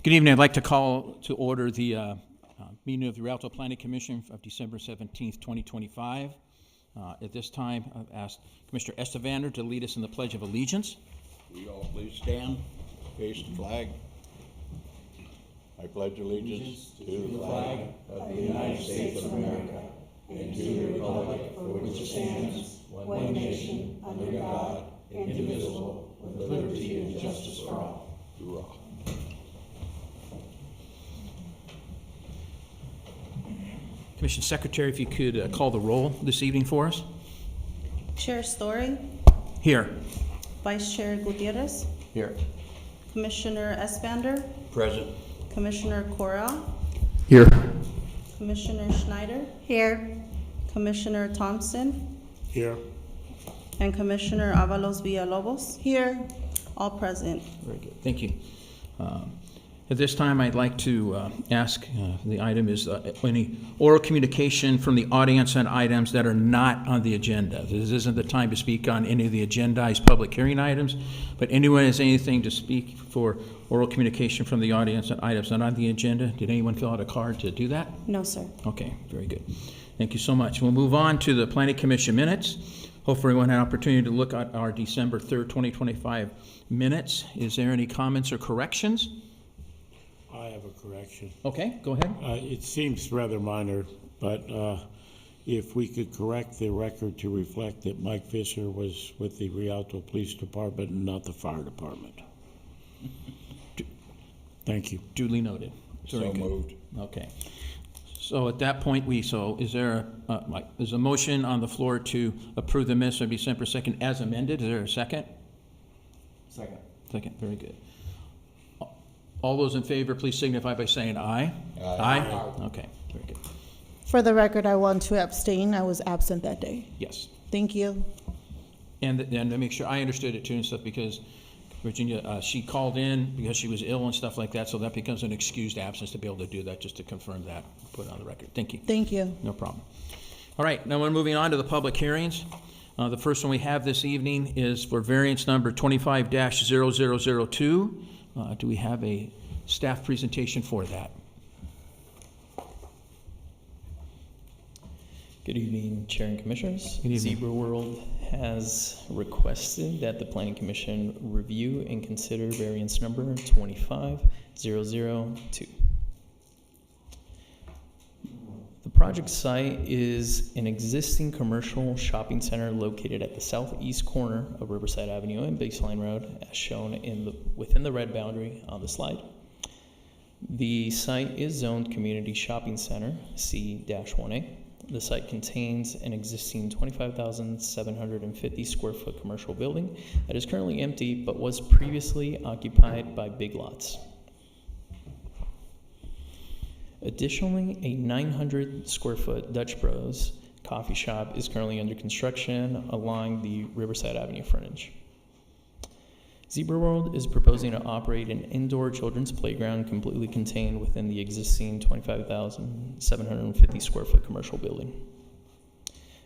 Good evening. I'd like to call to order the meeting of the Rialto Planning Commission of December 17th, 2025. At this time, I've asked Commissioner Estevander to lead us in the Pledge of Allegiance. We all please stand, face the flag. I pledge allegiance to the flag of the United States of America and to the republic for which it stands, one nation, under God, indivisible, with liberty and justice for all. Hoorah. Commission Secretary, if you could call the roll this evening for us. Chair Story, Here. Vice Chair Gutierrez, Here. Commissioner Espander, Present. Commissioner Corral, Here. Commissioner Schneider, here, Commissioner Thompson, Here. and Commissioner Avalos Villalobos, here, all present. Very good. Thank you. At this time, I'd like to ask, the item is any oral communication from the audience on items that are not on the agenda. This isn't the time to speak on any of the agendized public hearing items, but anyone has anything to speak for oral communication from the audience on items not on the agenda? Did anyone fill out a card to do that? No, sir. Okay, very good. Thank you so much. We'll move on to the Planning Commission minutes. Hopefully everyone had an opportunity to look at our December 3rd, 2025 minutes. Is there any comments or corrections? I have a correction. Okay, go ahead. It seems rather minor, but if we could correct the record to reflect that Mike Fisher was with the Rialto Police Department and not the fire department. Thank you. Duly noted. Very So good. moved. Okay. So at that point, is there there's a motion on the floor to approve the minutes of December 2nd as amended? Is there a second? Second. Second, very good. All those in favor, please signify by saying aye. Aye. Okay, very good. For the record, I want to abstain. I was absent that day. Yes. Thank you. And to make sure I understood it too and stuff, because Virginia, she called in because she was ill and stuff like that, so that becomes an excused absence to be able to do that, just to confirm that, put it on the record. Thank you. Thank you. No problem. All right, now we're moving on to the public hearings. The first one we have this evening is for variance number 25-0002. Do we have a staff presentation for that? Good evening, Chair and Commissioners. Good evening. Zebra World has requested that the Planning Commission review and consider variance number 25-002. The project site is an existing commercial shopping center located at the southeast corner of Riverside Avenue and Baseline Road, as shown within the red boundary on the slide. The site is zoned Community Shopping Center, C-1A. The site contains an existing 25,750 square foot commercial building that is currently empty but was previously occupied by Big Lots. Additionally, a 900 square foot Dutch Bros coffee shop is currently under construction along the Riverside Avenue frontage. Zebra World is proposing to operate an indoor children's playground completely contained within the existing 25,750 square foot commercial building.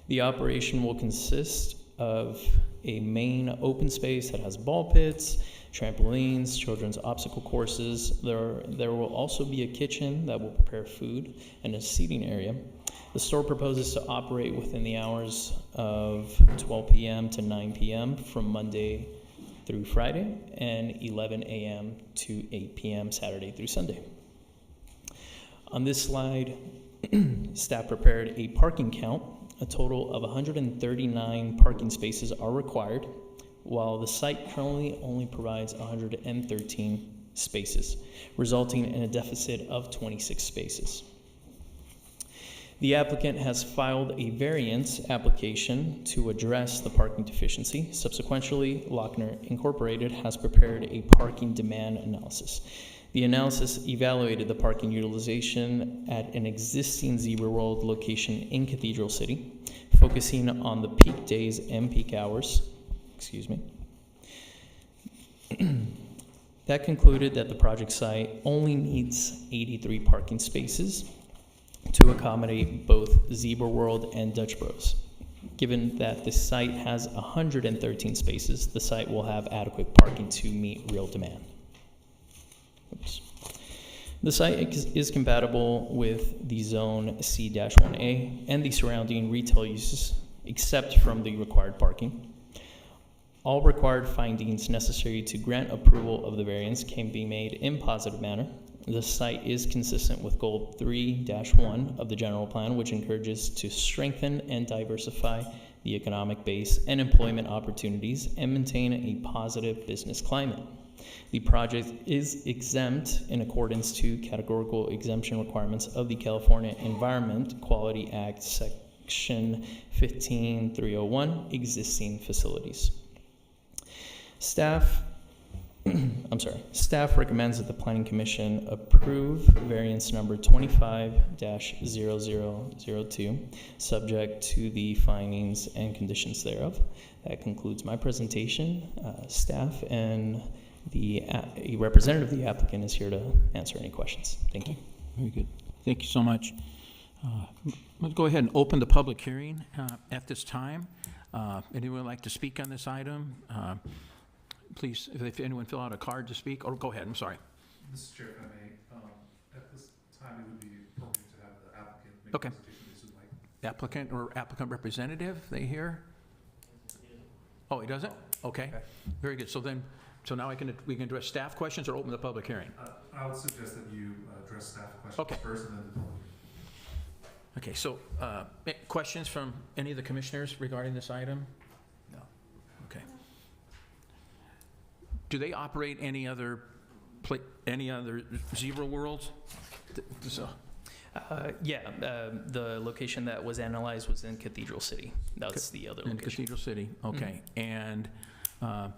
The operation will consist of a main open space that has ball pits, trampolines, children's obstacle courses. There will also be a kitchen that will prepare food and a seating area. The store proposes to operate within the hours of 12 p.m. to 9 p.m. from Monday through Friday and 11 a.m. to 8 p.m. Saturday through Sunday. On this slide, staff prepared a parking count. A total of 139 parking spaces are required, while the site currently only provides 113 spaces, resulting in a deficit of 26 spaces. The applicant has filed a variance application to address the parking deficiency. Subsequently, Lochner Incorporated has prepared a parking demand analysis. The analysis evaluated the parking utilization at an existing Zebra World location in Cathedral City, focusing on the peak days and peak hours. That concluded that the project site only needs 83 parking spaces to accommodate both Zebra World and Dutch Bros. Given that the site has 113 spaces, the site will have adequate parking to meet real demand. Oops. The site is compatible with the Zone C-1A and the surrounding retail uses, except from the required parking. All required findings necessary to grant approval of the variance can be made in positive manner. The site is consistent with Goal 3-1 of the general plan, which encourages to strengthen and diversify the economic base and employment opportunities and maintain a positive business climate. The project is exempt in accordance to categorical exemption requirements of the California Environment Quality Act, Section 15301, existing facilities. Staff recommends that the Planning Commission approve variance number 25-0002, subject to the findings and conditions thereof. That concludes my presentation. Staff and a representative of the applicant is here to answer any questions. Thank you. Very good. Thank you so much. Let's go ahead and open the public hearing at this time. Anyone would like to speak on this item? Please, if anyone fill out a card to speak, or go ahead, I'm sorry. Mr. Chair, if I may, at this time, it would be appropriate to have the applicant make Okay. a presentation if you'd like. Applicant or applicant representative, they here? Oh, he doesn't? Okay, very good. So now we can address staff questions or open the public hearing? I would suggest that you address staff questions Okay. first and then the public. Okay, so questions from any of the commissioners regarding this item? No. Okay. Do they operate any other Zebra Worlds? So, The location that was analyzed was in Cathedral City. That's the other in location. Cathedral City, okay. And on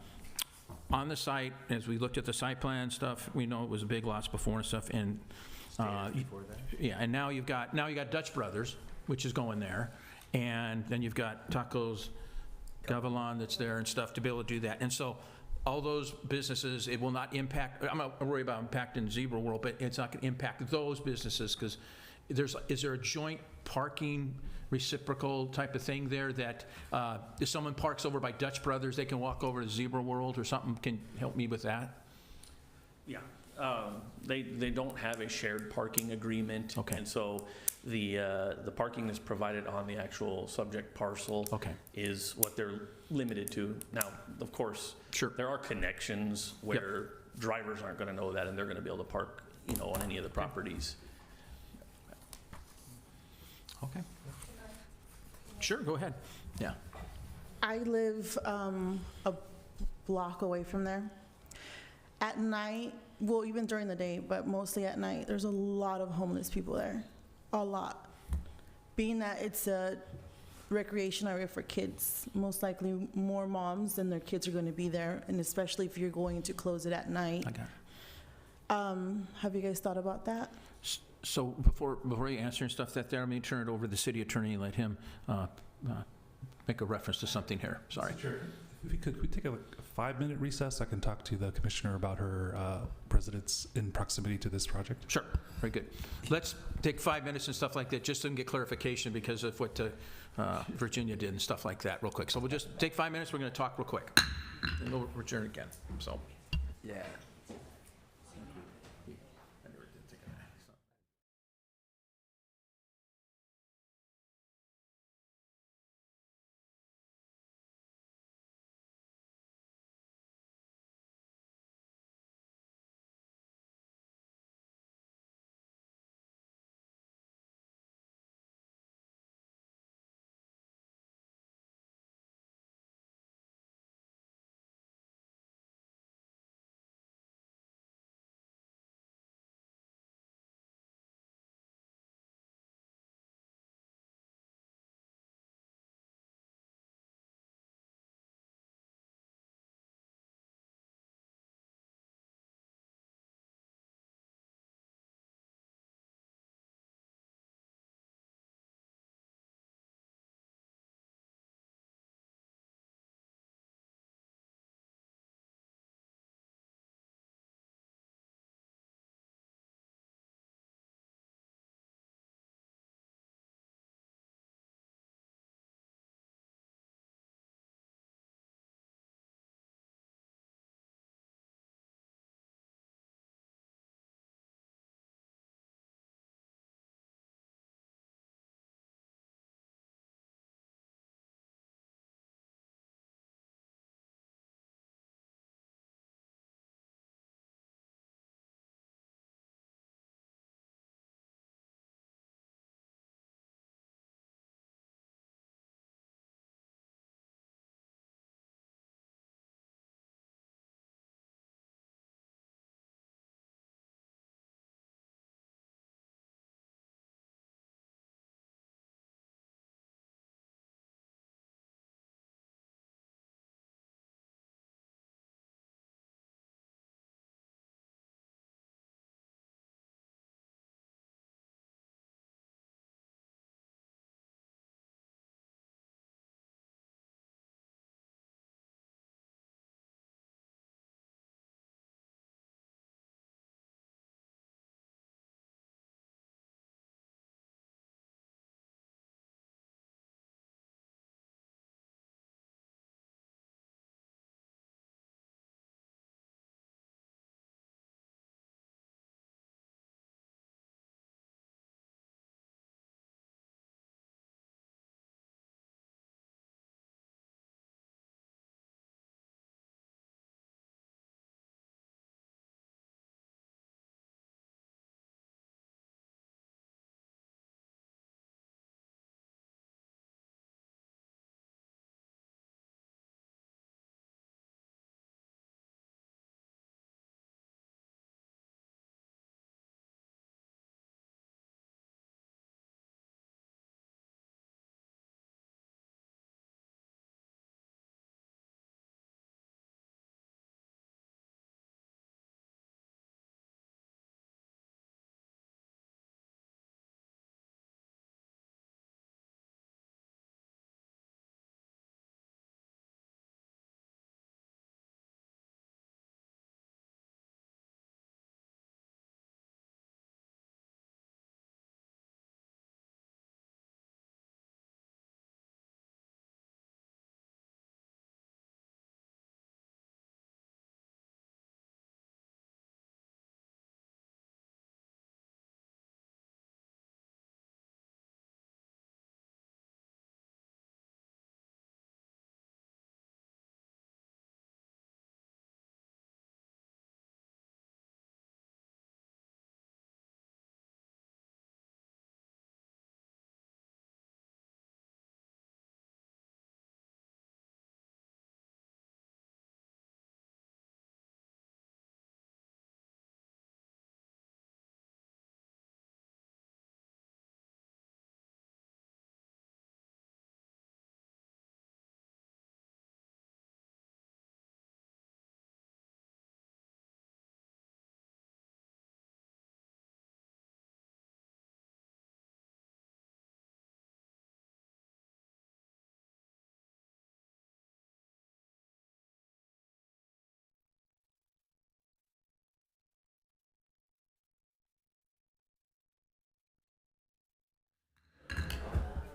the site, as we looked at the site plan stuff, we know it was big lots before and stuff, and yeah, and now you've got Dutch Brothers, which is going there, and then you've got Tacos Gavilan that's there and stuff to be able to do that. And so all those businesses, it will not impact, I'm not worried about impacting Zebra World, but it's not going to impact those businesses, because is there a joint parking reciprocal type of thing there that if someone parks over by Dutch Brothers, they can walk over to Zebra World or something? Can help me with that? Yeah, they don't have a shared parking agreement. Okay. And so the parking is provided on the actual subject parcel. Okay. Is what they're limited to. Now, of course, Sure. there are connections where drivers aren't gonna know that and they're gonna be able to park, on any of the properties. Okay. Sure, go ahead. Yeah. I live a block away from there. At night, well, even during the day, but mostly at night, there's a lot of homeless people there. A lot. Being that it's a recreation area for kids, most likely more moms than their kids are going to be there, and especially if you're going to close it at night. I got it. Have you guys thought about that? So before you answer and stuff that there, let me turn it over to the city attorney and let him make a reference to something here. Sorry. Mr. Chair, could we take a 5-minute recess? I can talk to the commissioner about her residence in proximity to this project. Sure, very good. Let's take 5 minutes and stuff like that, just to get clarification because of what Virginia did and stuff like that real quick. So we'll just take 5 minutes, we're gonna talk real quick. And we'll return again, so. Yeah.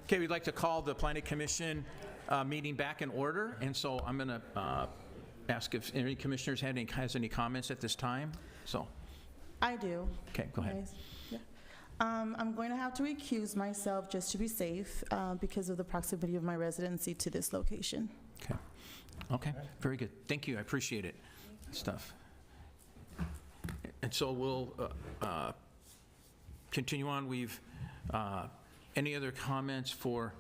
Okay, we'd like to call the Planning Commission meeting back in order, and so I'm going to ask if any commissioners has any comments at this time. So, I do. okay, go ahead. Guys, yeah. I'm going to have to recuse myself just to be safe because of the proximity of my residency to this location. Okay. Okay, very good. Thank you, I appreciate it. Stuff. And so we'll continue on. We've, any other comments for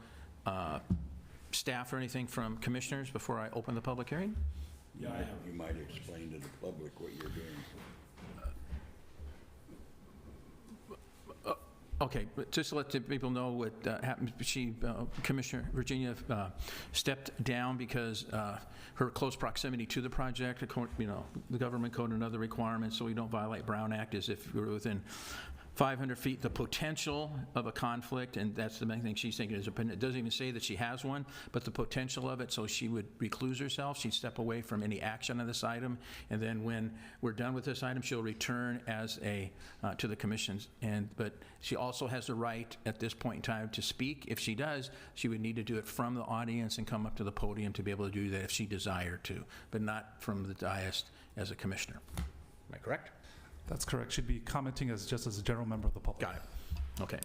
staff or anything from commissioners before I open the public hearing? Yeah, you might explain to the public what you're doing. Okay, but just to let the people know what happened, Commissioner Virginia stepped down because her close proximity to the project, the government code and other requirements, so we don't violate Brown Act, as if we were within 500 feet, the potential of a conflict, and that's the main thing she's thinking is, it doesn't even say that she has one, but the potential of it, so she would recluse herself, she'd step away from any action on this item, and then when we're done with this item, she'll return as to the commissions, but she also has the right at this point in time to speak. If she does, she would need to do it from the audience and come up to the podium to be able to do that if she desired to, but not from the dais as a commissioner. Am I correct? That's correct. She'd be commenting just as a general member of the public. Got it. Okay.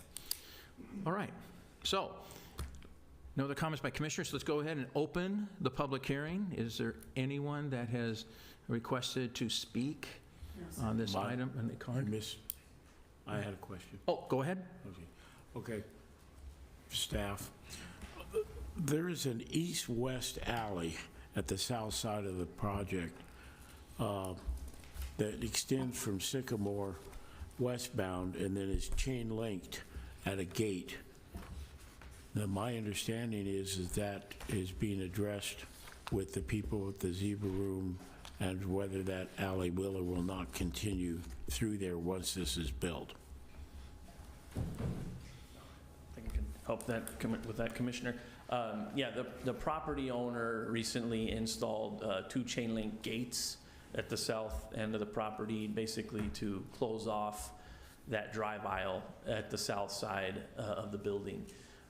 All right. So, no other comments by commissioners. Let's go ahead and open the public hearing. Is there anyone that has requested to speak on this item on the card? I had a question. Oh, go ahead. Okay. Staff, there is an east-west alley at the south side of the project that extends from Sycamore westbound and then is chain-linked at a gate. Now, my understanding is that is being addressed with the people at the zebra room and whether that alley will or will not continue through there once this is built. I think I can help with that, Commissioner. Yeah, the property owner recently installed 2 chain link gates at the south end of the property, basically to close off that drive aisle at the south side of the building.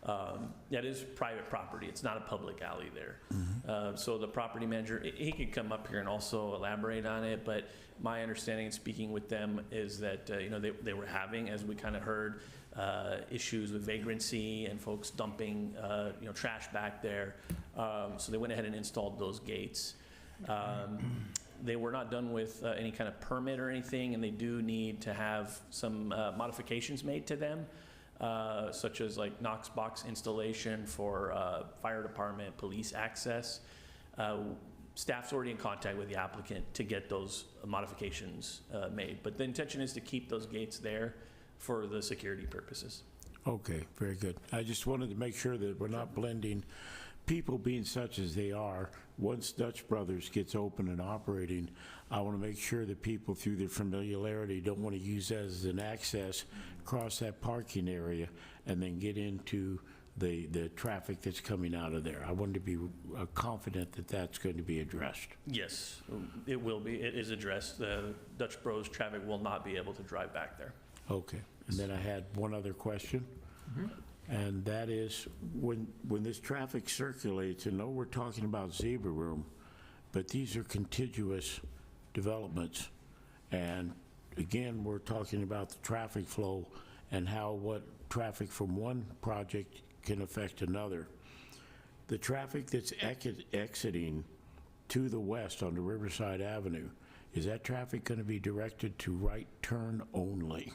That is private property. It's not a public alley there. So the property manager, he could come up here and also elaborate on it, but my understanding in speaking with them is that they were having, as we kind of heard, issues with vagrancy and folks dumping trash back there. So they went ahead and installed those gates. They were not done with any kind of permit or anything, and they do need to have some modifications made to them, such as like Knox box installation for fire department, police access. Staff's already in contact with the applicant to get those modifications made, but the intention is to keep those gates there for the security purposes. Okay, very good. I just wanted to make sure that we're not blending people being such as they are. Once Dutch Brothers gets open and operating, I want to make sure that people, through their familiarity, don't want to use that as an access, cross that parking area, and then get into the traffic that's coming out of there. I wanted to be confident that that's going to be addressed. Yes, it will be. It is addressed. The Dutch Bros traffic will not be able to drive back there. Okay. And then I had one other question. And that is, when this traffic circulates, and I know we're talking about zebra room, but these are contiguous developments. And again, we're talking about the traffic flow and how what traffic from one project can affect another. The traffic that's exiting to the west on the Riverside Avenue, is that traffic going to be directed to right turn only?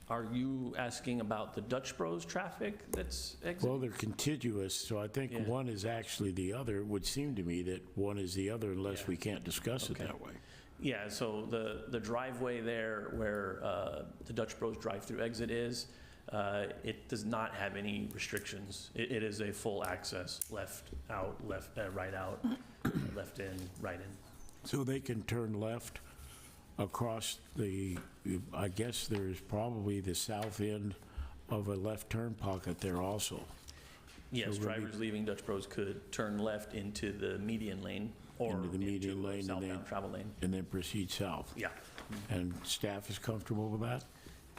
Are you asking about the Dutch Bros traffic that's exiting? Well, they're contiguous, so I think one is actually the other. It would seem to me that one is the other unless we can't discuss it that way. Yeah, so the driveway there where the Dutch Bros drive-through exit is, it does not have any restrictions. It is a full access, left out, right out, left in, right in. So they can turn left across I guess there's probably the south end of a left turn pocket there also. Yes, So drivers leaving Dutch Bros could turn left into the median lane or Into the median lane and southbound then- travel lane. And then proceed south. Yeah. And staff is comfortable with that?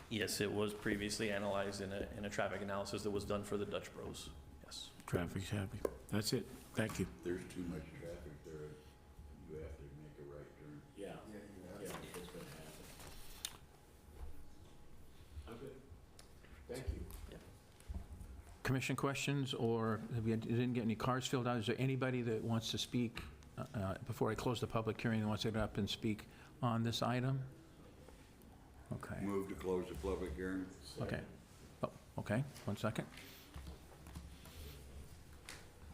Yes, it was previously analyzed in a traffic analysis that was done for the Dutch Bros. Yes. Traffic's happy. That's it. Thank you. There's too much traffic there, you have to make a right turn. Yeah. It's gonna happen. Okay. Thank you. Commission questions, or we didn't get any cards filled out? Is there anybody that wants to speak, before I close the public hearing, that wants to get up and speak on this item? Okay. Move to close the public hearing. Okay. Oh, okay, 1 second.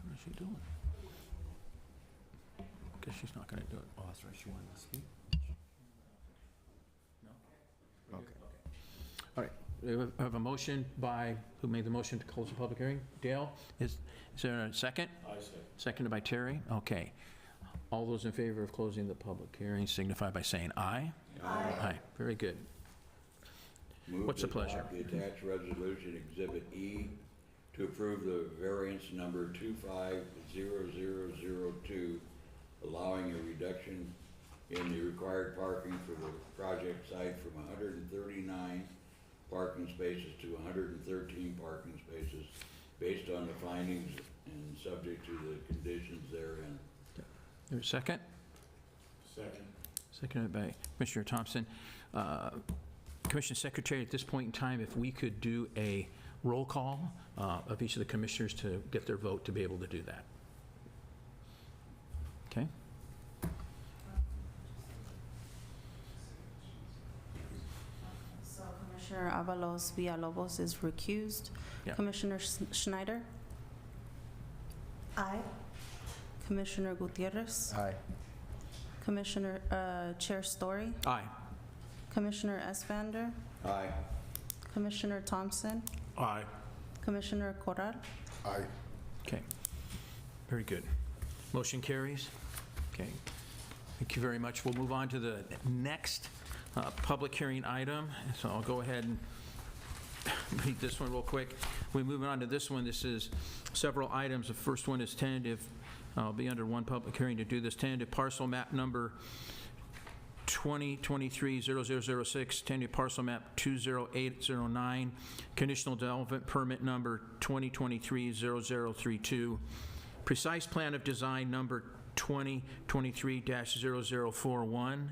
What is she doing? Guess she's not gonna do it. Oh, that's right, she wanted to speak? No? Okay. All right, we have a motion by, who made the motion to close the public hearing? Dale? Is there a second? I say. Seconded by Terry? Okay. All those in favor of closing the public hearing signify by saying aye. Aye. Aye, very good. Move What's to the pleasure? adopt the attached resolution Exhibit E to approve the variance number 250002, allowing a reduction in the required parking for the project site from 139 parking spaces to 113 parking spaces, based on the findings and subject to the conditions therein. There a second? Second. Seconded by Commissioner Thompson. Commission Secretary, at this point in time, if we could do a roll call of each of the commissioners to get their vote to be able to do that. Okay? So Commissioner Avalos Villalobos is recused. Yeah. Commissioner Schneider? Aye. Commissioner Gutierrez? Aye. Commissioner, Chair Story? Aye. Commissioner Esvander? Aye. Commissioner Thompson? Aye. Commissioner Corral? Aye. Okay. Very good. Motion carries. Okay. Thank you very much. We'll move on to the next public hearing item. So I'll go ahead and read this one real quick. We move on to this one. This is several items. The first one is tentative. I'll be under one public hearing to do this. Tentative parcel map number 2023-0006, tentative parcel map 20809, conditional development permit number 2023-0032, precise plan of design number 2023-0041,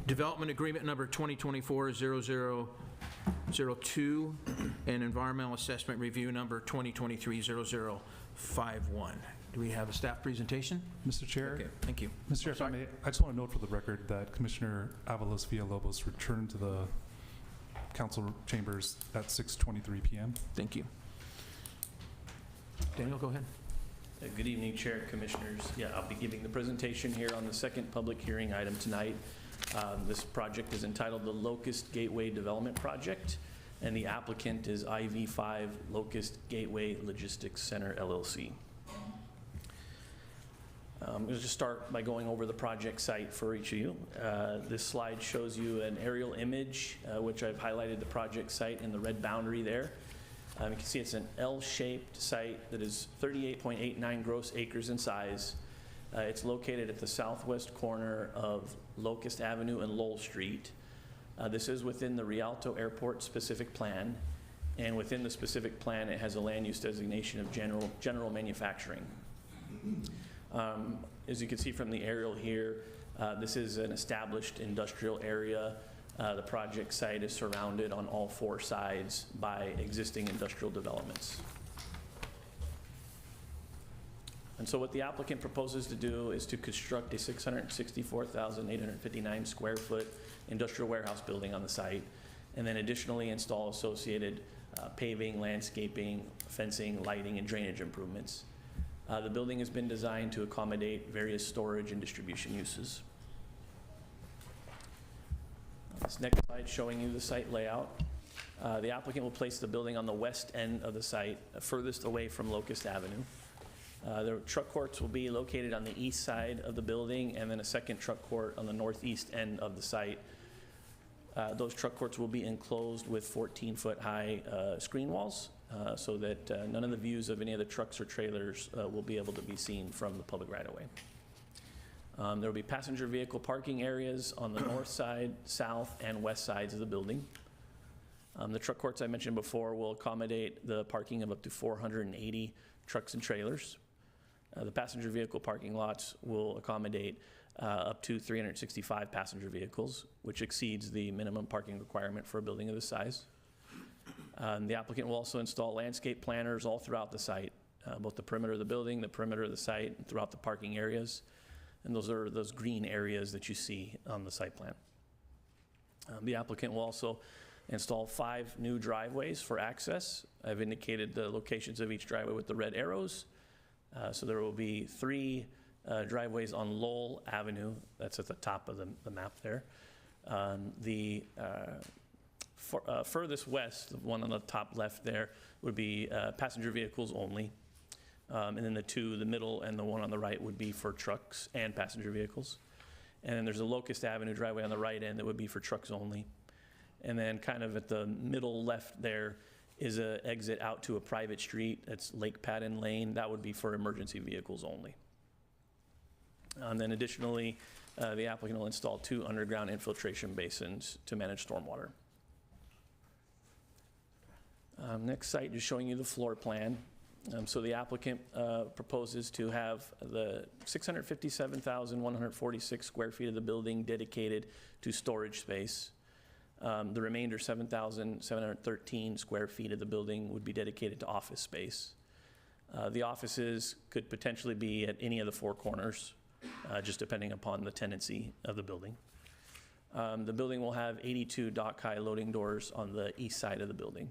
development agreement number 2024-0002, and environmental assessment review number 2023-0051. Do we have a staff presentation? Mr. Chair? Okay, thank you. Mr. Chair, if I may, I just want to note for the record that Commissioner Avalos Villalobos returned to the council chambers at 6:23 p.m. Thank you. Daniel, go ahead. Good evening, Chair, Commissioners. Yeah, I'll be giving the presentation here on the second public hearing item tonight. This project is entitled the Locust Gateway Development Project, and the applicant is IV5 Locust Gateway Logistics Center, LLC. I'm going to just start by going over the project site for each of you. This slide shows you an aerial image, which I've highlighted the project site in the red boundary there. You can see it's an L-shaped site that is 38.89 gross acres in size. It's located at the southwest corner of Locust Avenue and Lowell Street. This is within the Rialto Airport specific plan, and within the specific plan it has a land use designation of general manufacturing. As you can see from the aerial here, this is an established industrial area. The project site is surrounded on all four sides by existing industrial developments. And so what the applicant proposes to do is to construct a 664,859 square foot industrial warehouse building on the site, and then additionally install associated paving, landscaping, fencing, lighting, and drainage improvements. The building has been designed to accommodate various storage and distribution uses. This next slide showing you the site layout. The applicant will place the building on the west end of the site, furthest away from Locust Avenue. The truck courts will be located on the east side of the building, and then a second truck court on the northeast end of the site. Those truck courts will be enclosed with 14-foot high screen walls, so that none of the views of any of the trucks or trailers will be able to be seen from the public right-of-way. There will be passenger vehicle parking areas on the north side, south, and west sides of the building. The truck courts I mentioned before will accommodate the parking of up to 480 trucks and trailers. The passenger vehicle parking lots will accommodate up to 365 passenger vehicles, which exceeds the minimum parking requirement for a building of this size. The applicant will also install landscape planters all throughout the site, both the perimeter of the building, the perimeter of the site, and throughout the parking areas. And those are those green areas that you see on the site plan. The applicant will also install 5 new driveways for access. I've indicated the locations of each driveway with the red arrows. So there will be 3 driveways on Lowell Avenue. That's at the top of the map there. Furthest west, the one on the top left there, would be passenger vehicles only. And then the middle and the one on the right would be for trucks and passenger vehicles. And then there's a Locust Avenue driveway on the right end that would be for trucks only. And then kind of at the middle left there is an exit out to a private street. That's Lake Patton Lane. That would be for emergency vehicles only. And then additionally, the applicant will install 2 underground infiltration basins to manage stormwater. Next site is showing you the floor plan. So the applicant proposes to have the 657,146 square feet of the building dedicated to storage space. The remainder 7,713 square feet of the building would be dedicated to office space. The offices could potentially be at any of the 4 corners, just depending upon the tenancy of the building. The building will have 82 dock-high loading doors on the east side of the building.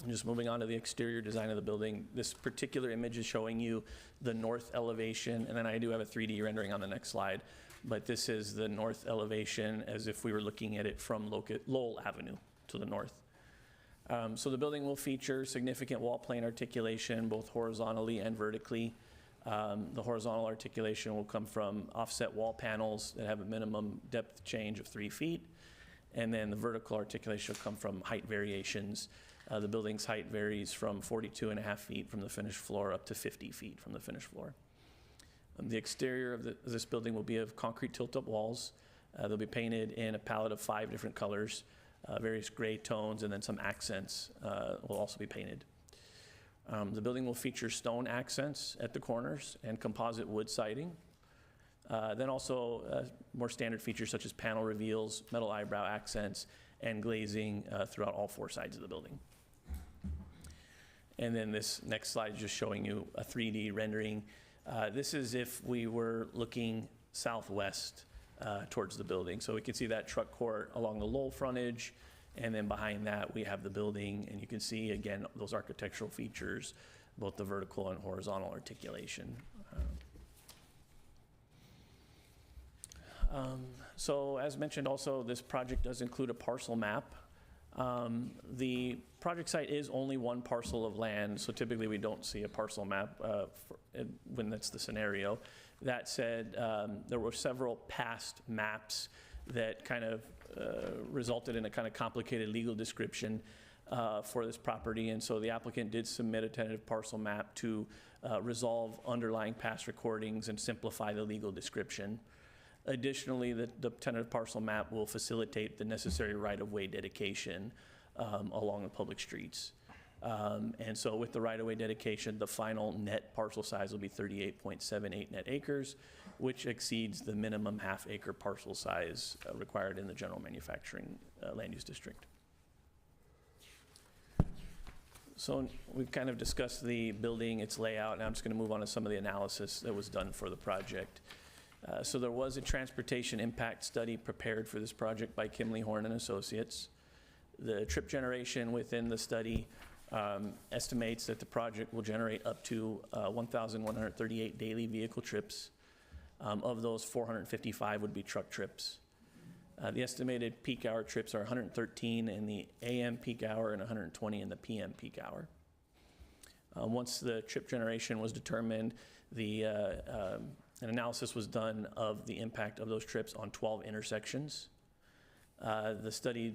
Just moving on to the exterior design of the building, this particular image is showing you the north elevation, and then I do have a 3D rendering on the next slide, but this is the north elevation as if we were looking at it from Lowell Avenue to the north. So the building will feature significant wall plane articulation, both horizontally and vertically. The horizontal articulation will come from offset wall panels that have a minimum depth change of 3 feet, and then the vertical articulation will come from height variations. The building's height varies from 42.5 feet from the finished floor up to 50 feet from the finished floor. The exterior of this building will be of concrete tilt-up walls. They'll be painted in a palette of 5 different colors, various gray tones, and then some accents will also be painted. The building will feature stone accents at the corners and composite wood siding. Then also more standard features such as panel reveals, metal eyebrow accents, and glazing throughout all 4 sides of the building. And then this next slide is just showing you a 3D rendering. This is if we were looking southwest towards the building. So we can see that truck court along the Lowell frontage, and then behind that we have the building, and you can see again those architectural features, both the vertical and horizontal articulation. So as mentioned also, this project does include a parcel map. The project site is only 1 parcel of land, so typically we don't see a parcel map when that's the scenario. That said, there were several past maps that kind of resulted in a kind of complicated legal description for this property, and so the applicant did submit a tentative parcel map to resolve underlying past recordings and simplify the legal description. Additionally, the tentative parcel map will facilitate the necessary right-of-way dedication along the public streets. And so with the right-of-way dedication, the final net parcel size will be 38.78 net acres, which exceeds the minimum half-acre parcel size required in the general manufacturing land use district. So we've kind of discussed the building, its layout, and I'm just going to move on to some of the analysis that was done for the project. So there was a transportation impact study prepared for this project by Kimley Horn and Associates. The trip generation within the study estimates that the project will generate up to 1,138 daily vehicle trips. Of those, 455 would be truck trips. The estimated peak hour trips are 113 in the AM peak hour and 120 in the PM peak hour. Once the trip generation was determined, an analysis was done of the impact of those trips on 12 intersections. The study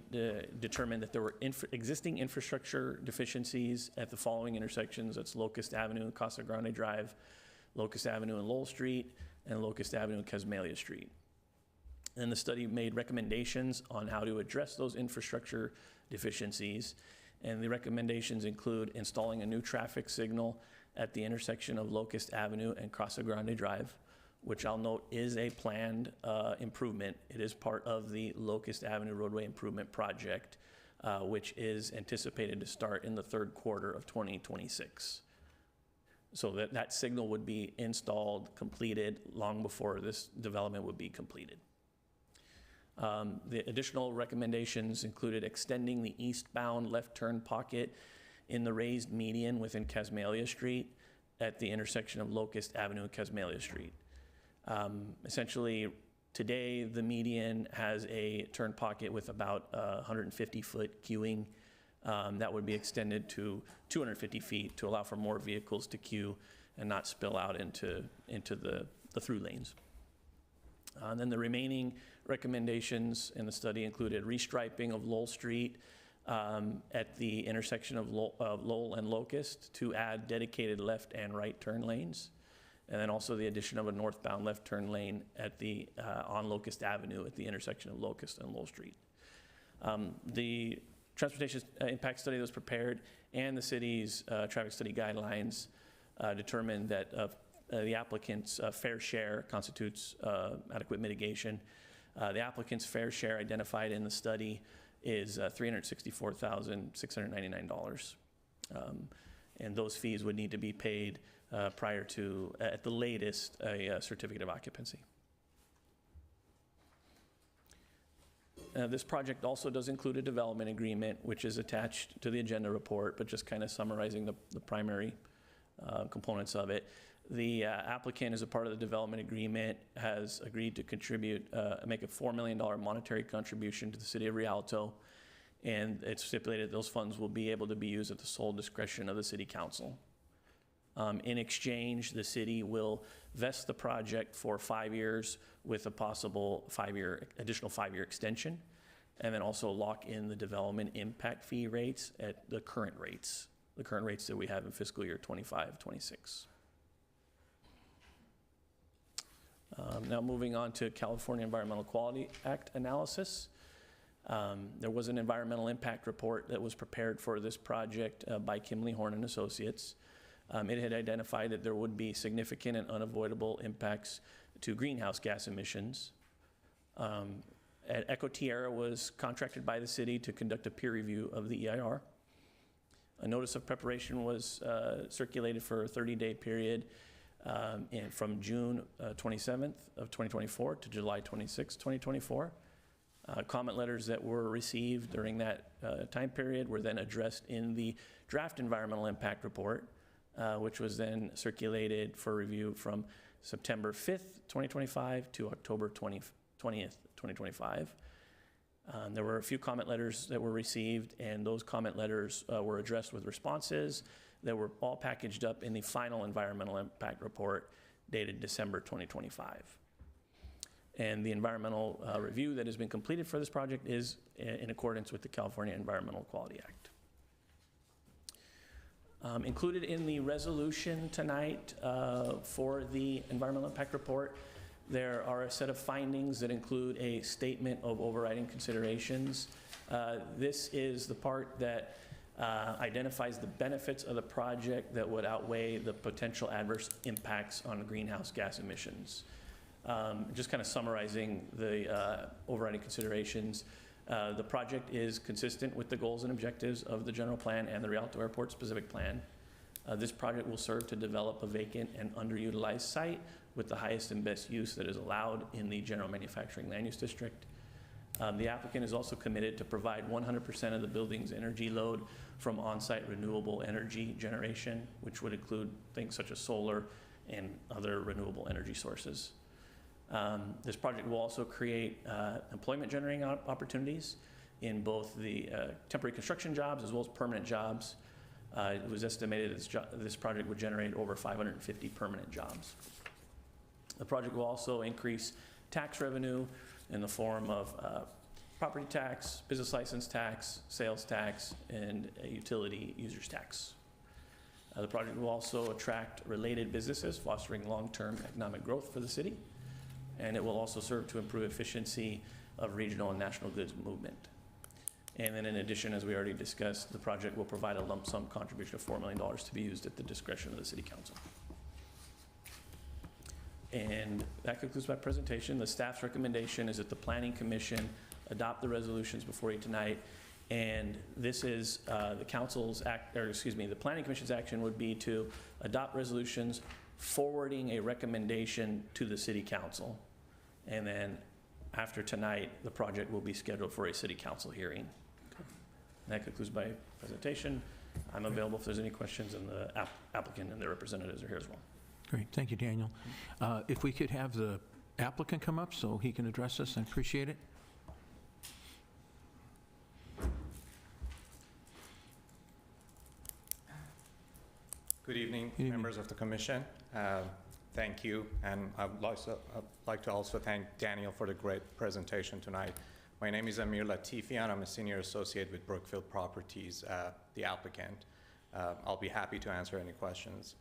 determined that there were existing infrastructure deficiencies at the following intersections. That's Locust Avenue and Casa Grande Drive, Locust Avenue and Lowell Street, and Locust Avenue and Casmalia Street. And the study made recommendations on how to address those infrastructure deficiencies. And the recommendations include installing a new traffic signal at the intersection of Locust Avenue and Casa Grande Drive, which I'll note is a planned improvement. It is part of the Locust Avenue roadway improvement project, which is anticipated to start in the third quarter of 2026. So that signal would be installed, completed, long before this development would be completed. The additional recommendations included extending the eastbound left turn pocket in the raised median within Casmalia Street at the intersection of Locust Avenue and Casmalia Street. Essentially, today the median has a turn pocket with about 150-foot queuing. That would be extended to 250 feet to allow for more vehicles to queue and not spill out into the through lanes. Then the remaining recommendations in the study included restriping of Lowell Street at the intersection of Lowell and Locust to add dedicated left and right turn lanes, and then also the addition of a northbound left turn lane at the on Locust Avenue at the intersection of Locust and Lowell Street. The transportation impact study that was prepared and the city's traffic study guidelines determined that the applicant's fair share constitutes adequate mitigation. The applicant's fair share identified in the study is $364,699. And those fees would need to be paid prior to, at the latest, a certificate of occupancy. This project also does include a development agreement, which is attached to the agenda report, but just kind of summarizing the primary components of it. The applicant, as a part of the development agreement, has agreed to contribute, make a $4 million monetary contribution to the city of Rialto, and it's stipulated those funds will be able to be used at the sole discretion of the city council. In exchange, the city will vest the project for 5 years with a possible additional 5-year extension, and then also lock in the development impact fee rates at the current rates that we have in fiscal year 25-26. Now moving on to California Environmental Quality Act analysis. There was an environmental impact report that was prepared for this project by Kimley Horn and Associates. It had identified that there would be significant and unavoidable impacts to greenhouse gas emissions. Eco Tierra was contracted by the city to conduct a peer review of the EIR. A notice of preparation was circulated for a 30-day period from June 27th of 2024 to July 26th, 2024. Comment letters that were received during that time period were then addressed in the draft environmental impact report, which was then circulated for review from September 5th, 2025 to October 20th, 2025. There were a few comment letters that were received, and those comment letters were addressed with responses that were all packaged up in the final environmental impact report dated December 2025. And the environmental review that has been completed for this project is in accordance with the California Environmental Quality Act. Included in the resolution tonight for the environmental impact report, there are a set of findings that include a statement of overriding considerations. This is the part that identifies the benefits of the project that would outweigh the potential adverse impacts on greenhouse gas emissions. Just kind of summarizing the overriding considerations. The project is consistent with the goals and objectives of the general plan and the Rialto Airport specific plan. This project will serve to develop a vacant and underutilized site with the highest and best use that is allowed in the general manufacturing land use district. The applicant is also committed to provide 100% of the building's energy load from on-site renewable energy generation, which would include things such as solar and other renewable energy sources. This project will also create employment generating opportunities in both the temporary construction jobs as well as permanent jobs. It was estimated this project would generate over 550 permanent jobs. The project will also increase tax revenue in the form of property tax, business license tax, sales tax, and utility users tax. The project will also attract related businesses, fostering long-term economic growth for the city. and it will also serve to improve efficiency of regional and national goods movement. And then in addition, as we already discussed, the project will provide a lump sum contribution of $4 million to be used at the discretion of the City Council. And that concludes my presentation. The staff's recommendation is that the Planning Commission adopt the resolutions before you tonight. And this is the council's the Planning Commission's action would be to adopt resolutions forwarding a recommendation to the City Council. And then after tonight, the project will be scheduled for a City Council hearing. And that concludes my presentation. I'm available if there's any questions, and the applicant and their representatives are here as well. Great, thank you, Daniel. If we could have the applicant come up so he can address us, I appreciate it. Good evening, Good evening. members of the commission. Thank you, and I'd like to also thank Daniel for the great presentation tonight. My name is Amir Latifi, and I'm a senior associate with Brookfield Properties, the applicant. I'll be happy to answer any questions.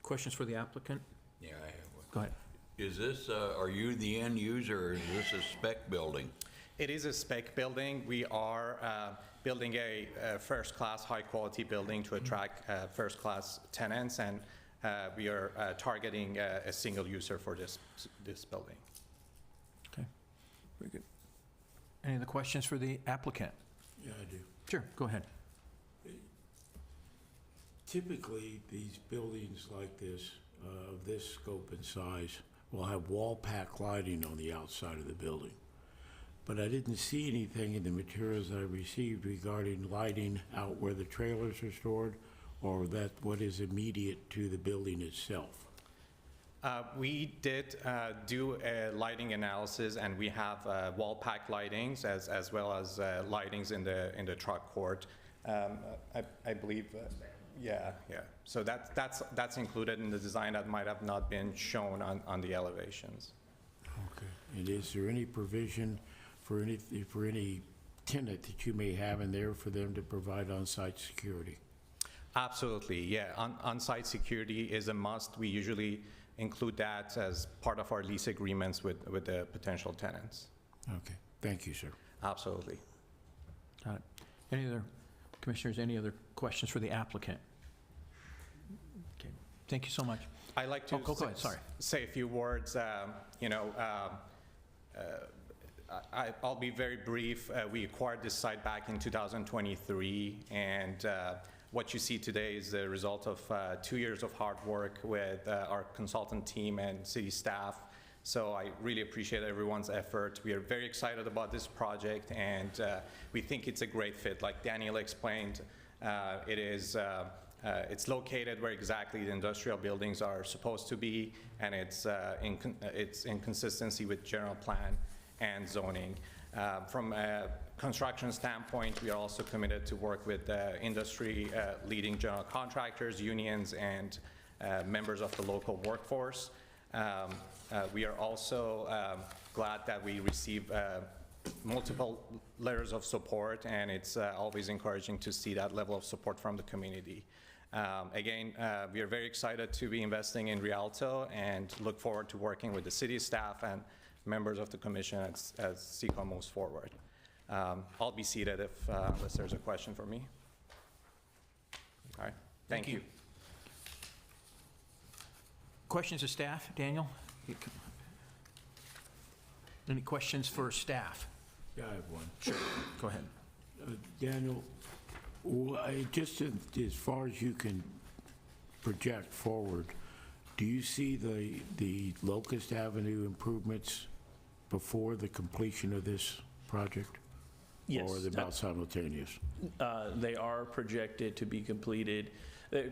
Questions for the applicant? Yeah, I have one. Go ahead. Is this, are you the end user, or is this a spec building? It is a spec building. We are building a first-class, high-quality building to attract first-class tenants, and we are targeting a single user for this building. Okay, very good. Any other questions for the applicant? Yeah, I do. Sure, go ahead. Typically, these buildings like this, of this scope and size, will have wall pack lighting on the outside of the building. But I didn't see anything in the materials I received regarding lighting out where the trailers are stored, or that what is immediate to the building itself. We did do a lighting analysis, and we have wall pack lightings as well as lightings in the truck court. I believe, yeah. So that's included in the design that might have not been shown on the elevations. Okay. And is there any provision for any tenant that you may have in there for them to provide on-site security? Absolutely, yeah. On-site security is a must. We usually include that as part of our lease agreements with the potential tenants. Okay. Thank you, sir. Absolutely. Got it. Any other, commissioners, any other questions for the applicant? Okay, thank you so much. I'd like to go ahead, sorry. say a few words. I'll be very brief. We acquired this site back in 2023, and what you see today is the result of 2 years of hard work with our consultant team and city staff. So I really appreciate everyone's effort. We are very excited about this project, and we think it's a great fit. Like Daniel explained, it's located where exactly the industrial buildings are supposed to be, and it's in consistency with general plan and zoning. From a construction standpoint, we are also committed to work with industry leading general contractors, unions, and members of the local workforce. We are also glad that we receive multiple letters of support, and it's always encouraging to see that level of support from the community. Again, we are very excited to be investing in Rialto and look forward to working with the city staff and members of the commission as CECO moves forward. I'll be seated unless there's a question for me. All right, thank you. Questions of staff, Daniel? Any questions for staff? Yeah, I have one. Sure, go ahead. Daniel, just as far as you can project forward, do you see the Locust Avenue improvements before the completion of this project? Yes. Or are they about simultaneous? They are projected to be completed.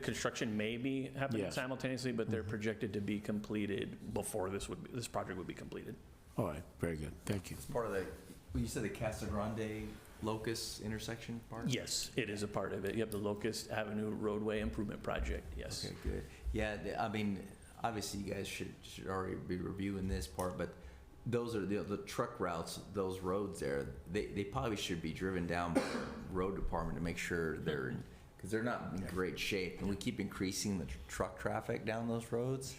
Construction may be happening Yes. simultaneously, but they're projected to be completed before this project would be completed. All right, very good. Thank you. Part of the, well, you said the Casa Grande Locust intersection part? Yes, it is a part of it. You have the Locust Avenue roadway improvement project, yes. Okay, good. Yeah, I mean, obviously you guys should already be reviewing this part, but those are the truck routes, those roads there, they probably should be driven down by the road department to make sure they're, because they're not in great shape, and we keep increasing the truck traffic down those roads.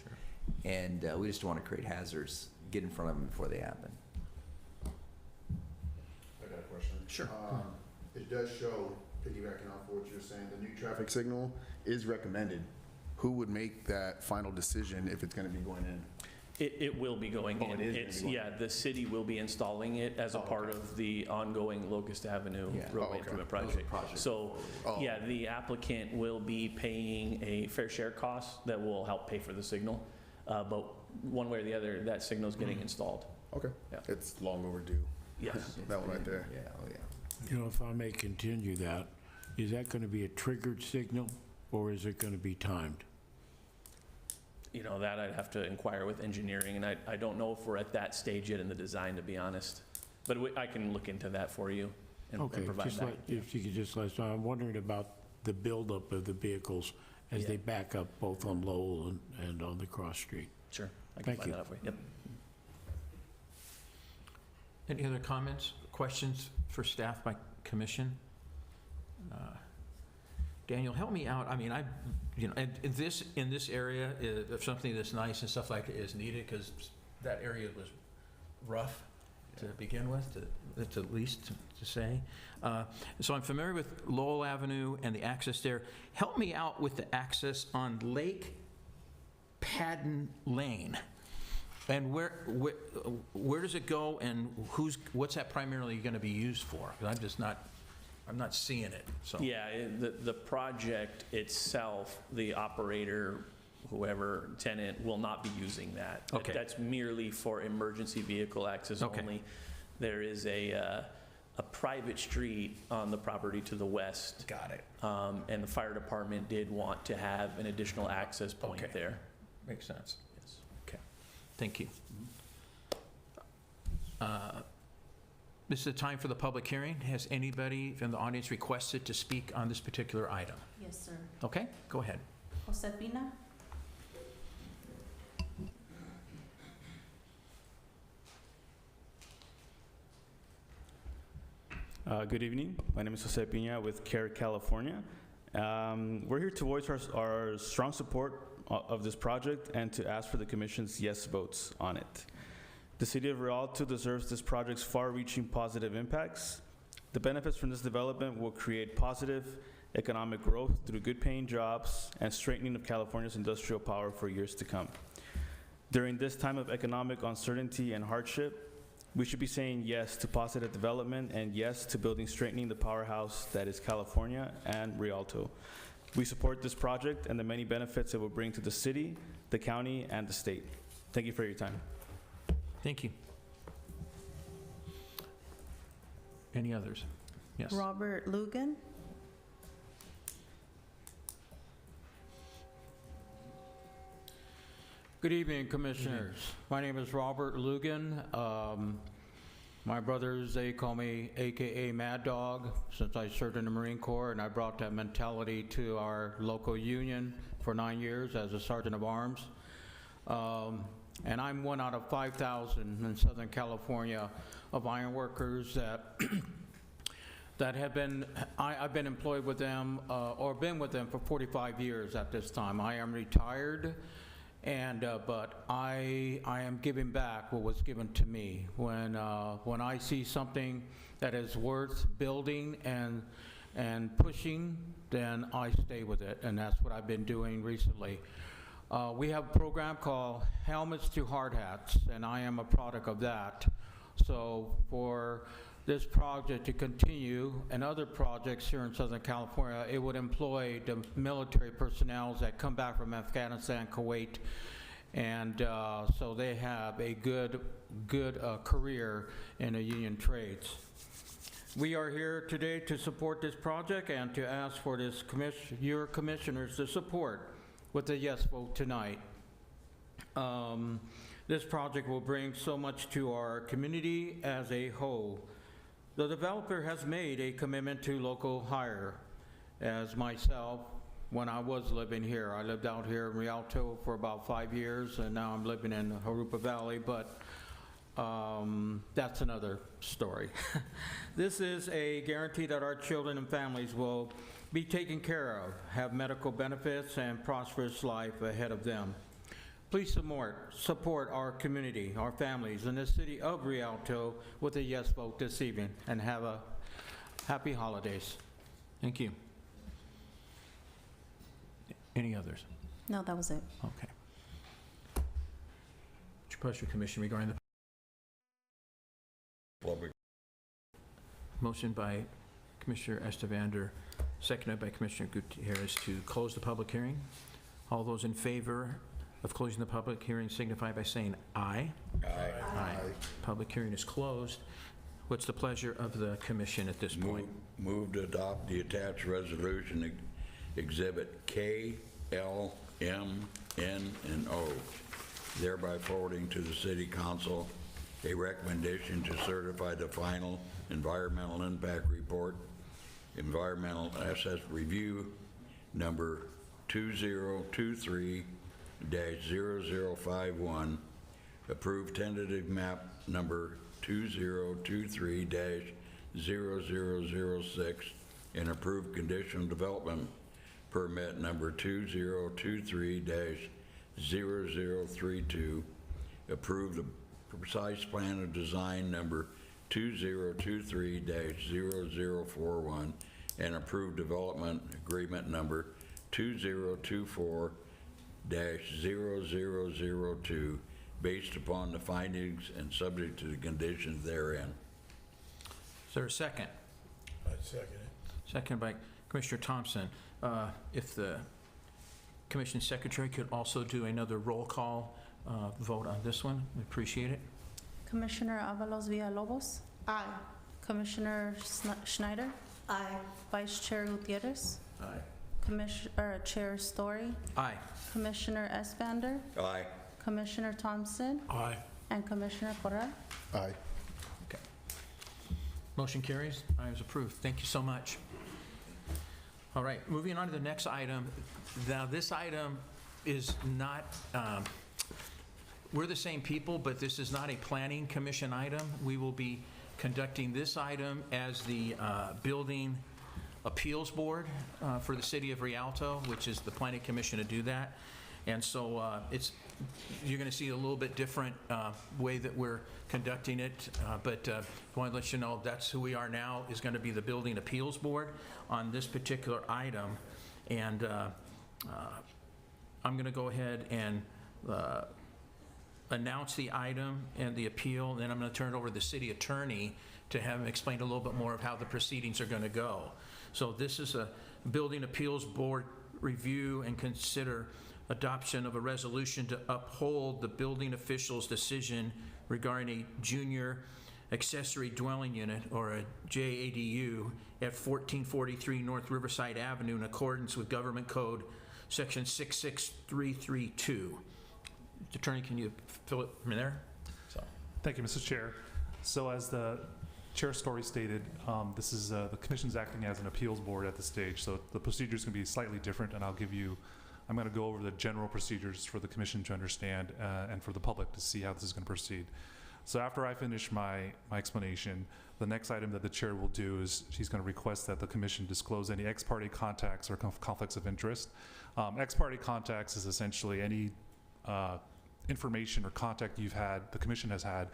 and we just don't want to create hazards, get in front of them before they happen. I got a question. Sure. It does show, piggybacking off of what you were saying, the new traffic signal is recommended. Who would make that final decision if it's going to be going in? It will be going in. Oh, it is gonna be It's, going yeah, the city will be installing it as a part of the ongoing Locust Avenue Yeah. roadway Oh, okay. improvement That was a project. project. So, Oh. yeah, the applicant will be paying a fair share cost that will help pay for the signal. But one way or the other, that signal's getting installed. Okay. Yeah. It's long overdue. Yes. That one right there. Yeah, oh yeah. You know, if I may continue that, is that going to be a triggered signal, or is it going to be timed? You know, that I'd have to inquire with engineering, and I don't know if we're at that stage yet in the design, to be honest. But I can look into that for you and Okay, provide just that. let, if you could just let us know. I'm wondering about the buildup of the vehicles as Yeah. they back up both on Lowell and on the cross street. Sure, I can Thank find you. that out for you. Yep. Any other comments, questions for staff by commission? Daniel, help me out. I mean, in this area, if something that's nice and stuff like it is needed, because that area was rough to begin with, that's at least to say. So I'm familiar with Lowell Avenue and the access there. Help me out with the access on Lake Padden Lane. And where does it go, and what's that primarily going to be used for? 'Cause I'm not seeing it, so. Yeah, the project itself, the operator, whoever, tenant, will not be using that. Okay. That's merely for emergency vehicle access Okay. only. There is a private street on the property to the west. Got it. And the fire department did want to have an additional access point Okay. there. Makes sense. Yes. Okay, thank you. This is the time for the public hearing. Has anybody from the audience requested to speak on this particular item? Yes, sir. Okay, go ahead. Josefina? Good evening. My name is Jose Pina with CARE California. We're here to voice our strong support of this project and to ask for the Commission's yes votes on it. The City of Rialto deserves this project's far-reaching positive impacts. The benefits from this development will create positive economic growth through good-paying jobs and strengthening of California's industrial power for years to come. During this time of economic uncertainty and hardship, we should be saying yes to positive development and yes to building strengthening the powerhouse that is California and Rialto. We support this project and the many benefits it will bring to the city, the county, and the state. Thank you for your time. Thank you. Any others? Yes. Robert Lugan? Good evening, Commissioners. My name is Robert Lugan. My brothers, they call me AKA Mad Dog since I served in the Marine Corps, and I brought that mentality to our local union for 9 years as a Sergeant of Arms. And I'm one out of 5,000 in Southern California of iron workers that that have been, I've been employed with them or been with them for 45 years at this time. I am retired, and but I am giving back what was given to me. When I see something that is worth building and pushing, then I stay with it, and that's what I've been doing recently. We have a program called Helmets to Hard Hats, and I am a product of that. So for this project to continue and other projects here in Southern California, it would employ the military personnel that come back from Afghanistan, Kuwait, and so they have a good career in the union trades. We are here today to support this project and to ask for this your commissioners to support with a yes vote tonight. This project will bring so much to our community as a whole. The developer has made a commitment to local hire. As myself, when I was living here, I lived out here in Rialto for about 5 years, and now I'm living in Jurupa Valley, but that's another story. This is a guarantee that our children and families will be taken care of, have medical benefits, and prosperous life ahead of them. please support our community, our families in the city of Rialto with a yes vote this evening, and have a happy holidays. Thank you. Any others? No, that was it. Okay. What's your pleasure, Commission, regarding the Public. motion by Commissioner Estavander, seconded by Commissioner Gutierrez to close the public hearing? All those in favor of closing the public hearing signify by saying aye. Aye. Aye. Public hearing is closed. What's the pleasure of the commission at this point? Move to adopt the attached resolution Exhibit K, L, M, N, and O, thereby forwarding to the City Council a recommendation to certify the final environmental impact report, environmental asset review number 2023-0051, approved tentative map number 2023-0006, and approved conditional development permit number 2023-0032, approved a precise plan of design number 2023-0041, and approved development agreement number 2024-0002, based upon the findings and subject to the conditions therein. Is there a second? I second it. Second by Commissioner Thompson. If the Commission Secretary could also do another roll call vote on this one, we appreciate it. Commissioner Avalos Villalobos? Aye. Commissioner Schneider? Aye. Vice Chair Gutierrez? Aye. Chair Story? Aye. Commissioner Espander? Aye. Commissioner Thompson? Aye. And Commissioner Correa? Aye. Okay. Motion carries. Item is approved. Thank you so much. All right, moving on to the next item. Now, this item is not, we're the same people, but this is not a planning commission item. We will be conducting this item as the Building Appeals Board for the City of Rialto, which is the planning commission to do that. And so you're going to see a little bit different way that we're conducting it, but I want to let you know that's who we are now, is going to be the Building Appeals Board on this particular item. And I'm going to go ahead and announce the item and the appeal, and then I'm going to turn it over to the city attorney to have him explain a little bit more of how the proceedings are going to go. So this is a Building Appeals Board review and consider adoption of a resolution to uphold the building official's decision regarding a junior accessory dwelling unit, or a JADU, at 1443 North Riverside Avenue in accordance with Government Code Section 66332. Attorney, can you fill it from there? So. Thank you, Mr. Chair. So as the Chair Story stated, this is the Commission's acting as an appeals board at this stage, so the procedure is going to be slightly different, and I'm going to go over the general procedures for the Commission to understand and for the public to see how this is going to proceed. So after I finish my explanation, the next item that the Chair will do is she's going to request that the Commission disclose any ex parte contacts or conflicts of interest. Ex parte contacts is essentially any information or contact the Commission has had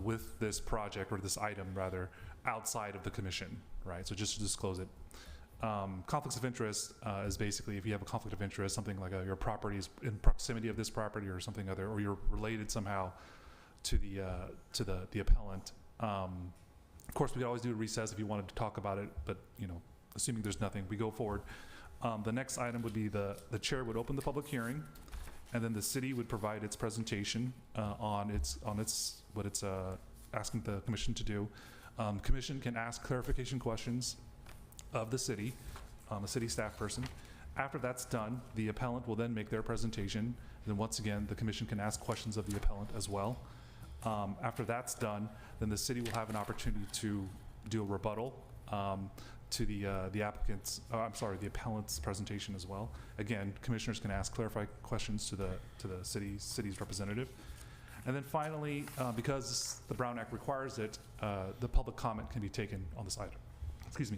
with this project, or this item rather, outside of the Commission, right? So just to disclose it. Conflicts of interest is basically if you have a conflict of interest, something like your property is in proximity of this property or something other, or you're related somehow to the appellant. Of course, we could always do a recess if you wanted to talk about it, but assuming there's nothing, we go forward. The next item would be the chair would open the public hearing, and then the city would provide its presentation on what it's asking the Commission to do. Commission can ask clarification questions of the city staff person. After that's done, the appellant will then make their presentation. And then once again, the Commission can ask questions of the appellant as well. After that's done, then the city will have an opportunity to do a rebuttal to the the appellant's presentation as well. Again, commissioners can ask clarifying questions to the city's representative. And then finally, because the Brown Act requires it, the public comment can be taken on this item.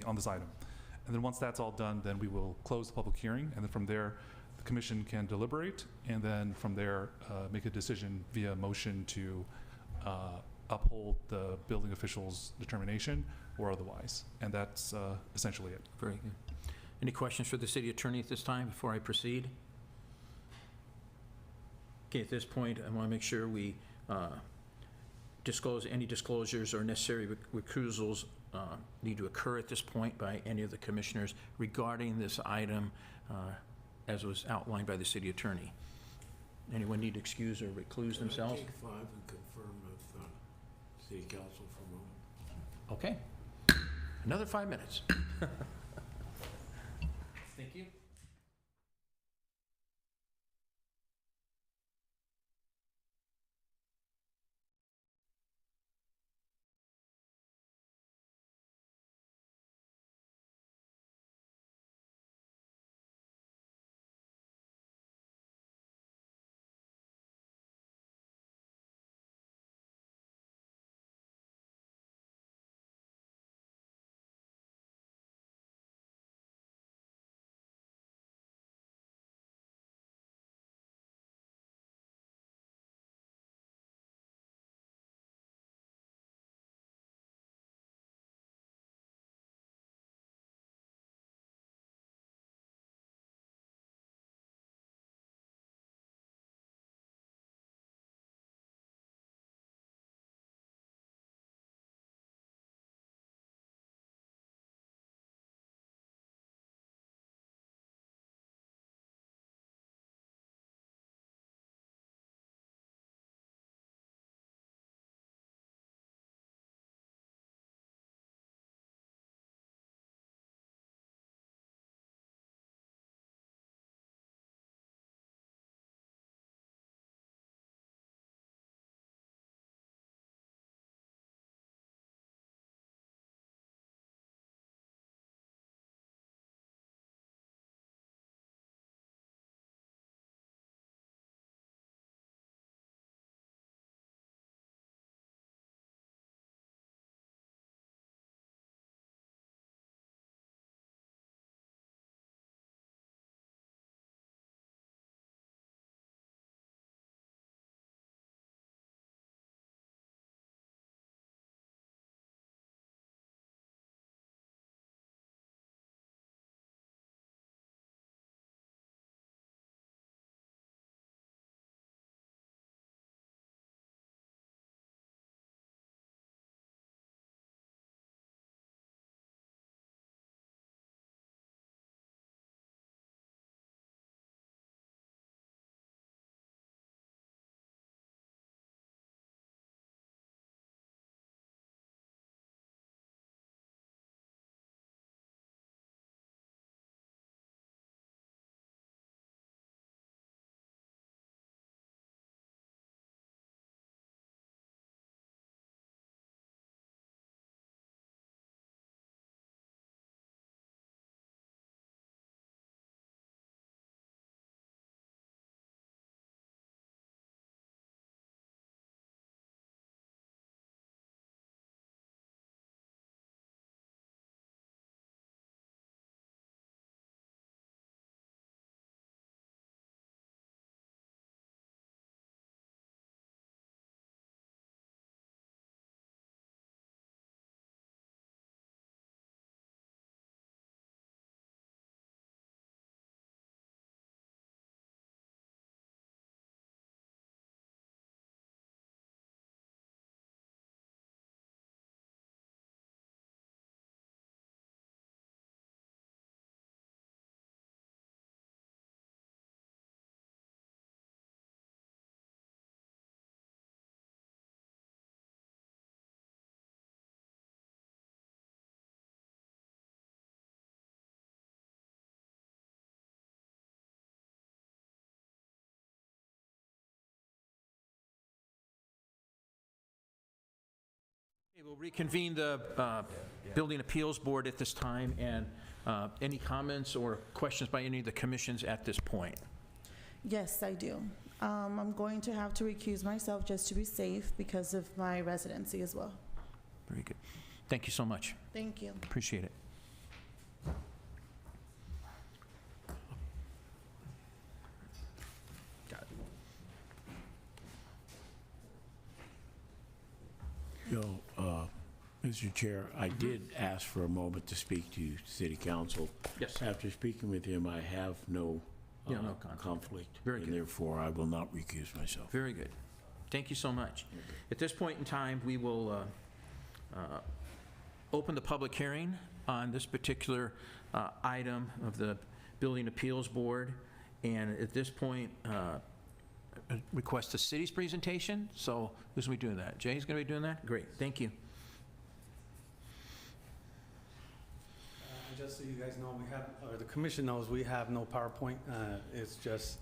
On this item. And then once that's all done, then we will close the public hearing, and then from there, the commission can deliberate, and then from there, make a decision via motion to uphold the building official's determination or otherwise. And that's essentially it. Very good. Any questions for the city attorney at this time before I proceed? Okay, at this point, I want to make sure we disclose any disclosures or necessary recusals need to occur at this point by any of the commissioners regarding this item as was outlined by the city attorney. Anyone need to excuse or recluse themselves? Take 5 and confirm with city council for a moment. Okay. Another 5 minutes. Thank you. Okay, we'll reconvene the Building Appeals Board at this time, and any comments or questions by any of the commissions at this point? Yes, I do. I'm going to have to recuse myself just to be safe because of my residency as well. Very good. Thank you so much. Thank you. Appreciate it. Mr. Chair, I did ask for a moment to speak to City Council. Yes. After speaking with him, I have no Yeah, no conflict. conflict. Very And good. therefore, I will not recuse myself. Very good. Thank you so much. At this point in time, we will open the public hearing on this particular item of the Building Appeals Board. And at this point, request the city's presentation. So who's going to be doing that? Jay's going to be doing that? Great, thank you. Just so you guys know, we have, or the commission knows, we have no PowerPoint. It's just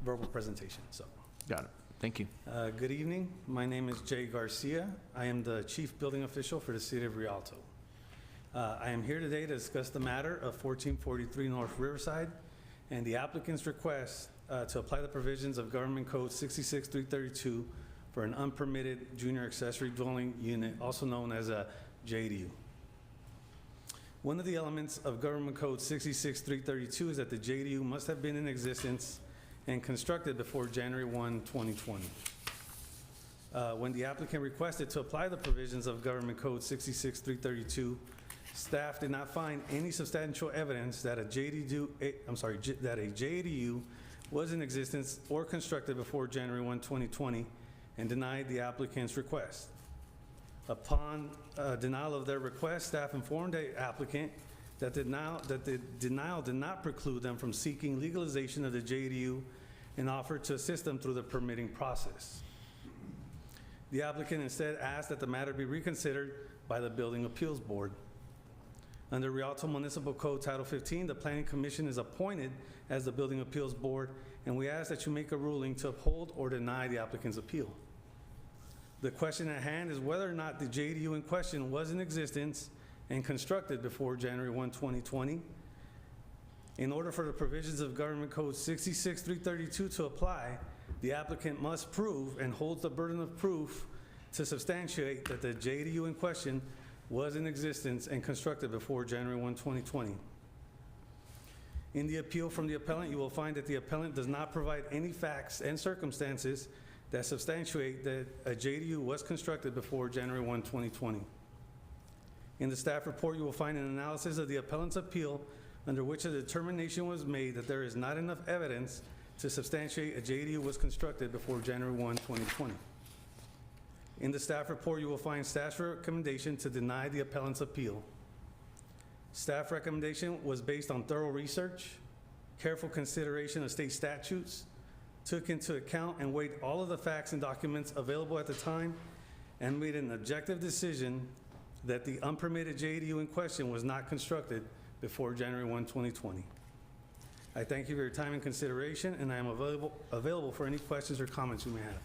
verbal presentation, so. Got it. Thank you. Good evening. My name is Jay Garcia. I am the Chief Building Official for the City of Rialto. I am here today to discuss the matter of 1443 North Riverside and the applicant's request to apply the provisions of Government Code 66332 for an unpermitted junior accessory dwelling unit, also known as a JDU. One of the elements of Government Code 66332 is that the JDU must have been in existence and constructed before January 1, 2020. When the applicant requested to apply the provisions of Government Code 66332, staff did not find any substantial evidence that a JDU was in existence or constructed before January 1, 2020, and denied the applicant's request. Upon denial of their request, staff informed the applicant that the denial did not preclude them from seeking legalization of the JDU and offered to assist them through the permitting process. The applicant instead asked that the matter be reconsidered by the Building Appeals Board. Under Rialto Municipal Code Title 15, the Planning Commission is appointed as the Building Appeals Board, and we ask that you make a ruling to uphold or deny the applicant's appeal. The question at hand is whether or not the JDU in question was in existence and constructed before January 1, 2020. In order for the provisions of Government Code 66332 to apply, the applicant must prove and holds the burden of proof to substantiate that the JDU in question was in existence and constructed before January 1, 2020. In the appeal from the appellant, you will find that the appellant does not provide any facts and circumstances that substantiate that a JDU was constructed before January 1, 2020. In the staff report, you will find an analysis of the appellant's appeal under which a determination was made that there is not enough evidence to substantiate a JDU was constructed before January 1, 2020. In the staff report, you will find staff's recommendation to deny the appellant's appeal. Staff recommendation was based on thorough research, careful consideration of state statutes, took into account and weighed all of the facts and documents available at the time, and made an objective decision that the unpermitted JDU in question was not constructed before January 1, 2020. I thank you for your time and consideration, and I am available for any questions or comments you may have.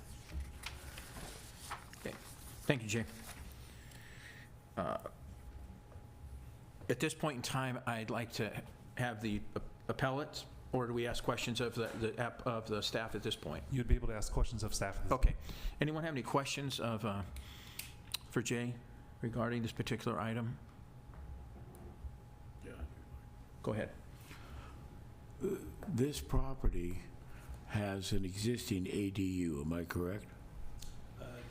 Okay. Thank you, Jay. At this point in time, I'd like to have the appellate, or do we ask questions of the staff at this point? You'd be able to ask questions of staff. Okay. Anyone have any questions for Jay regarding this particular item? Yeah. Go ahead. This property has an existing ADU, am I correct?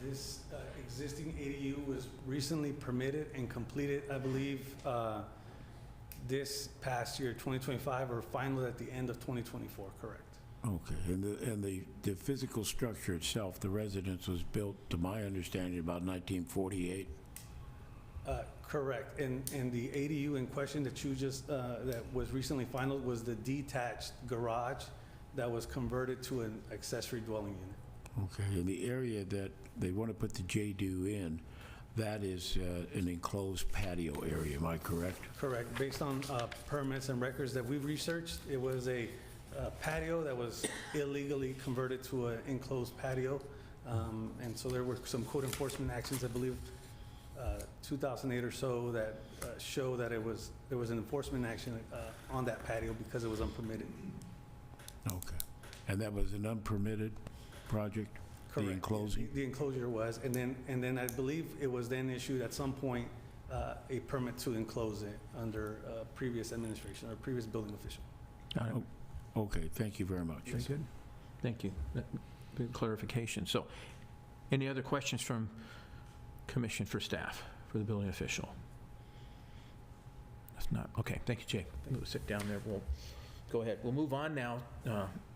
This existing ADU was recently permitted and completed, I believe, this past year, 2025, or final at the end of 2024, correct? Okay, and the physical structure itself, the residence was built, to my understanding, about 1948? Correct, and the ADU in question that you just, that was recently final was the detached garage that was converted to an accessory dwelling unit. Okay, and the area that they want to put the JDU in, that is an enclosed patio area, am I correct? Correct, based on permits and records that we've researched, it was a patio that was illegally converted to an enclosed patio. And so there were some code enforcement actions, I believe, 2008 or so, that show that there was an enforcement action on that patio because it was unpermitted. Okay, and that was an unpermitted project? Correct. The enclosing? The enclosure was, and then I believe it was then issued at some point a permit to enclose it under previous administration or previous building official. Got it. Okay, thank you very much. Very good. Thank you. Good clarification. So, any other questions from Commission for staff? for the building official? That's not, okay, thank you, Jay. We'll sit down there, we'll go ahead. We'll move on now.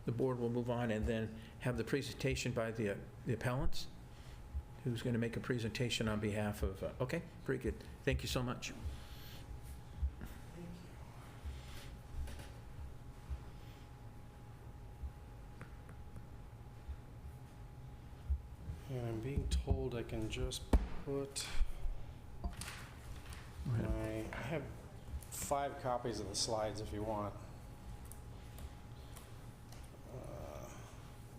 The board will move on and then have the presentation by the appellants. Who's going to make a presentation on behalf of, okay, very good. Thank you so much. And I'm being told I can just put I have 5 copies of the slides if you want. There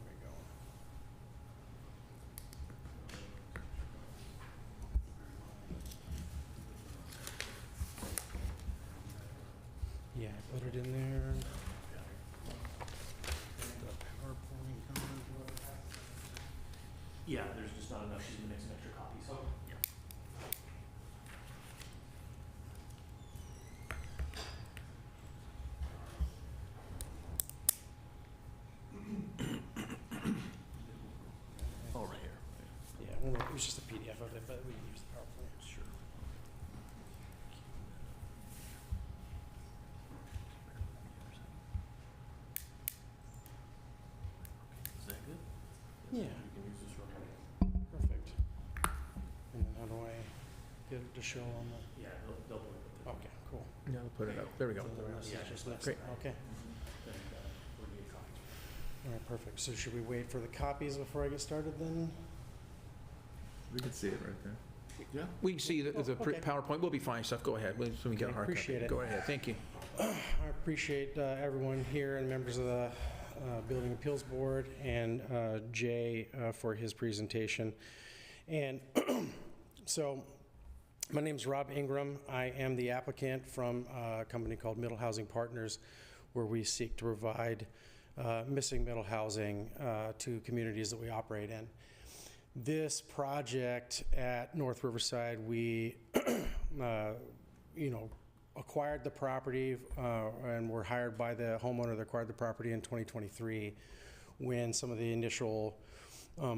we go. Yeah, I put it in there. The PowerPoint coming. Yeah, there's just not enough. She's gonna make some extra copies. Oh. Yeah. Oh, right here. Yeah, well, it was just a PDF of it, but we can use the PowerPoint. Sure. Is that good? Yeah. You can use this real quick. Perfect. And then how do I get it to show on the? Yeah, they'll put it up Okay, cool. Yeah, we'll put it up. There we go. So the rest is just next. Great. Okay. there. We'll get copies. All right, perfect. So should we wait for the copies before I get started then? We can see it right there. Yeah. We can see the okay. PowerPoint. We'll be fine, stuff. Go ahead. So we get a Okay, hard copy. appreciate it. Go ahead. Thank you. I appreciate everyone here and members of the Building Appeals Board and Jay for his presentation. And so my name's Rob Ingram. I am the applicant from a company called Middle Housing Partners, where we seek to provide missing middle housing to communities that we operate in. This project at North Riverside, we acquired the property and were hired by the homeowner that acquired the property in 2023 when some of the initial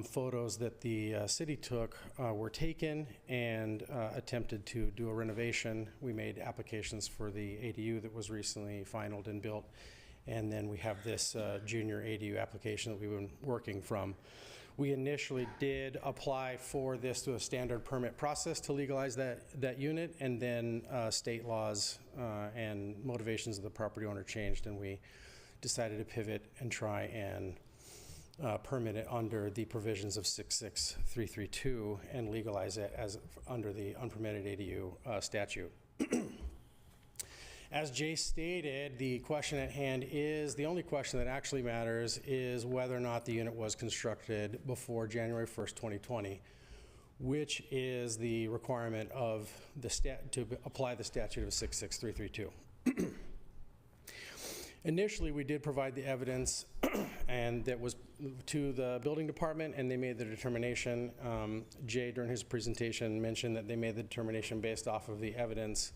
photos that the city took were taken and attempted to do a renovation. We made applications for the ADU that was recently finalized and built, and then we have this junior ADU application that we've been working from. We initially did apply for this through a standard permit process to legalize that unit, and then state laws and motivations of the property owner changed, and we decided to pivot and try and permit it under the provisions of 66332 and legalize it as under the unpermitted ADU statute. As Jay stated, the question at hand is, the only question that actually matters is whether or not the unit was constructed before January 1st, 2020, which is the requirement of the to apply the statute of 66332. Initially, we did provide the evidence and that was to the building department, and they made the determination. Jay, during his presentation, mentioned that they made the determination based off of the evidence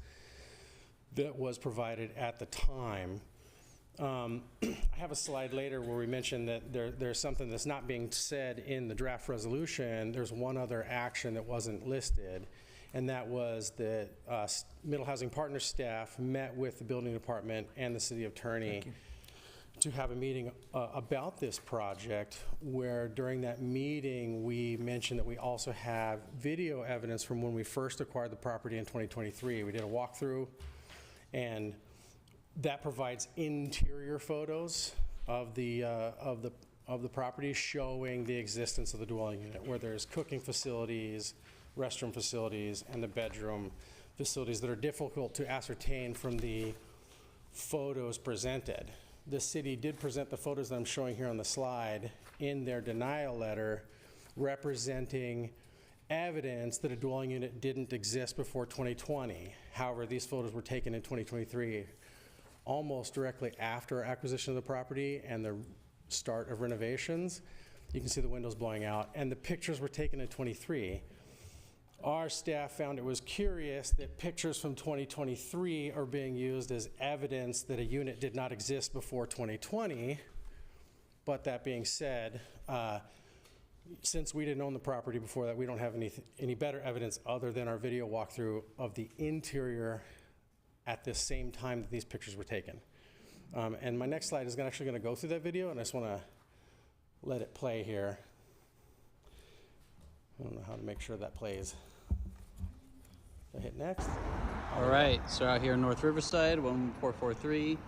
that was provided at the time. I have a slide later where we mentioned that there's something that's not being said in the draft resolution. There's one other action that wasn't listed, and that was that Middle Housing Partners staff met with the building department and the city attorney to have a meeting about this project, where during that meeting we mentioned that we also have video evidence from when we first acquired the property in 2023. We did a walkthrough, and that provides interior photos of the property showing the existence of the dwelling unit, where there's cooking facilities, restroom facilities, and the bedroom facilities that are difficult to ascertain from the photos presented. The city did present the photos that I'm showing here on the slide in their denial letter, representing evidence that a dwelling unit didn't exist before 2020. However, these photos were taken in 2023, almost directly after acquisition of the property and the start of renovations. You can see the windows blowing out, and the pictures were taken in 23. Our staff found it was curious that pictures from 2023 are being used as evidence that a unit did not exist before 2020. But that being said, since we didn't own the property before that, we don't have any better evidence other than our video walkthrough of the interior at the same time that these pictures were taken. And my next slide is actually going to go through that video, and I just want to let it play here. I don't know how to make sure that plays. I hit next. All right, so out here in North Riverside, 1443.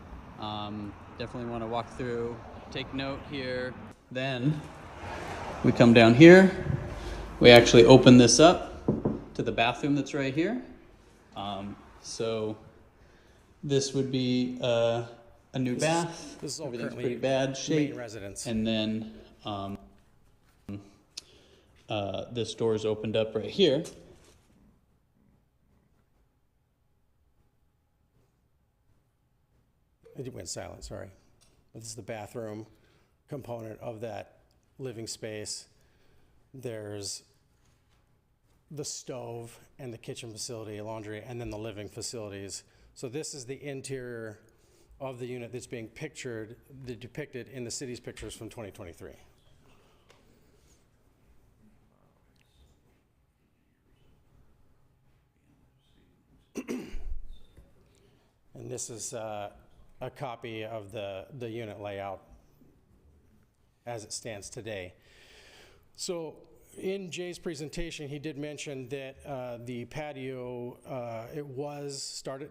Definitely want to walk through, take note here. Then we come down here. We actually open this up to the bathroom that's right here. So this would be a new bath. This is all Everything's currently pretty bad shape. main residence. And then this door is opened up right here. It went silent, sorry. This is the bathroom component of that living space. There's the stove and the kitchen facility, laundry, and then the living facilities. So this is the interior of the unit that's being depicted in the city's pictures from 2023. And this is a copy of the unit layout as it stands today. So in Jay's presentation, he did mention that the patio,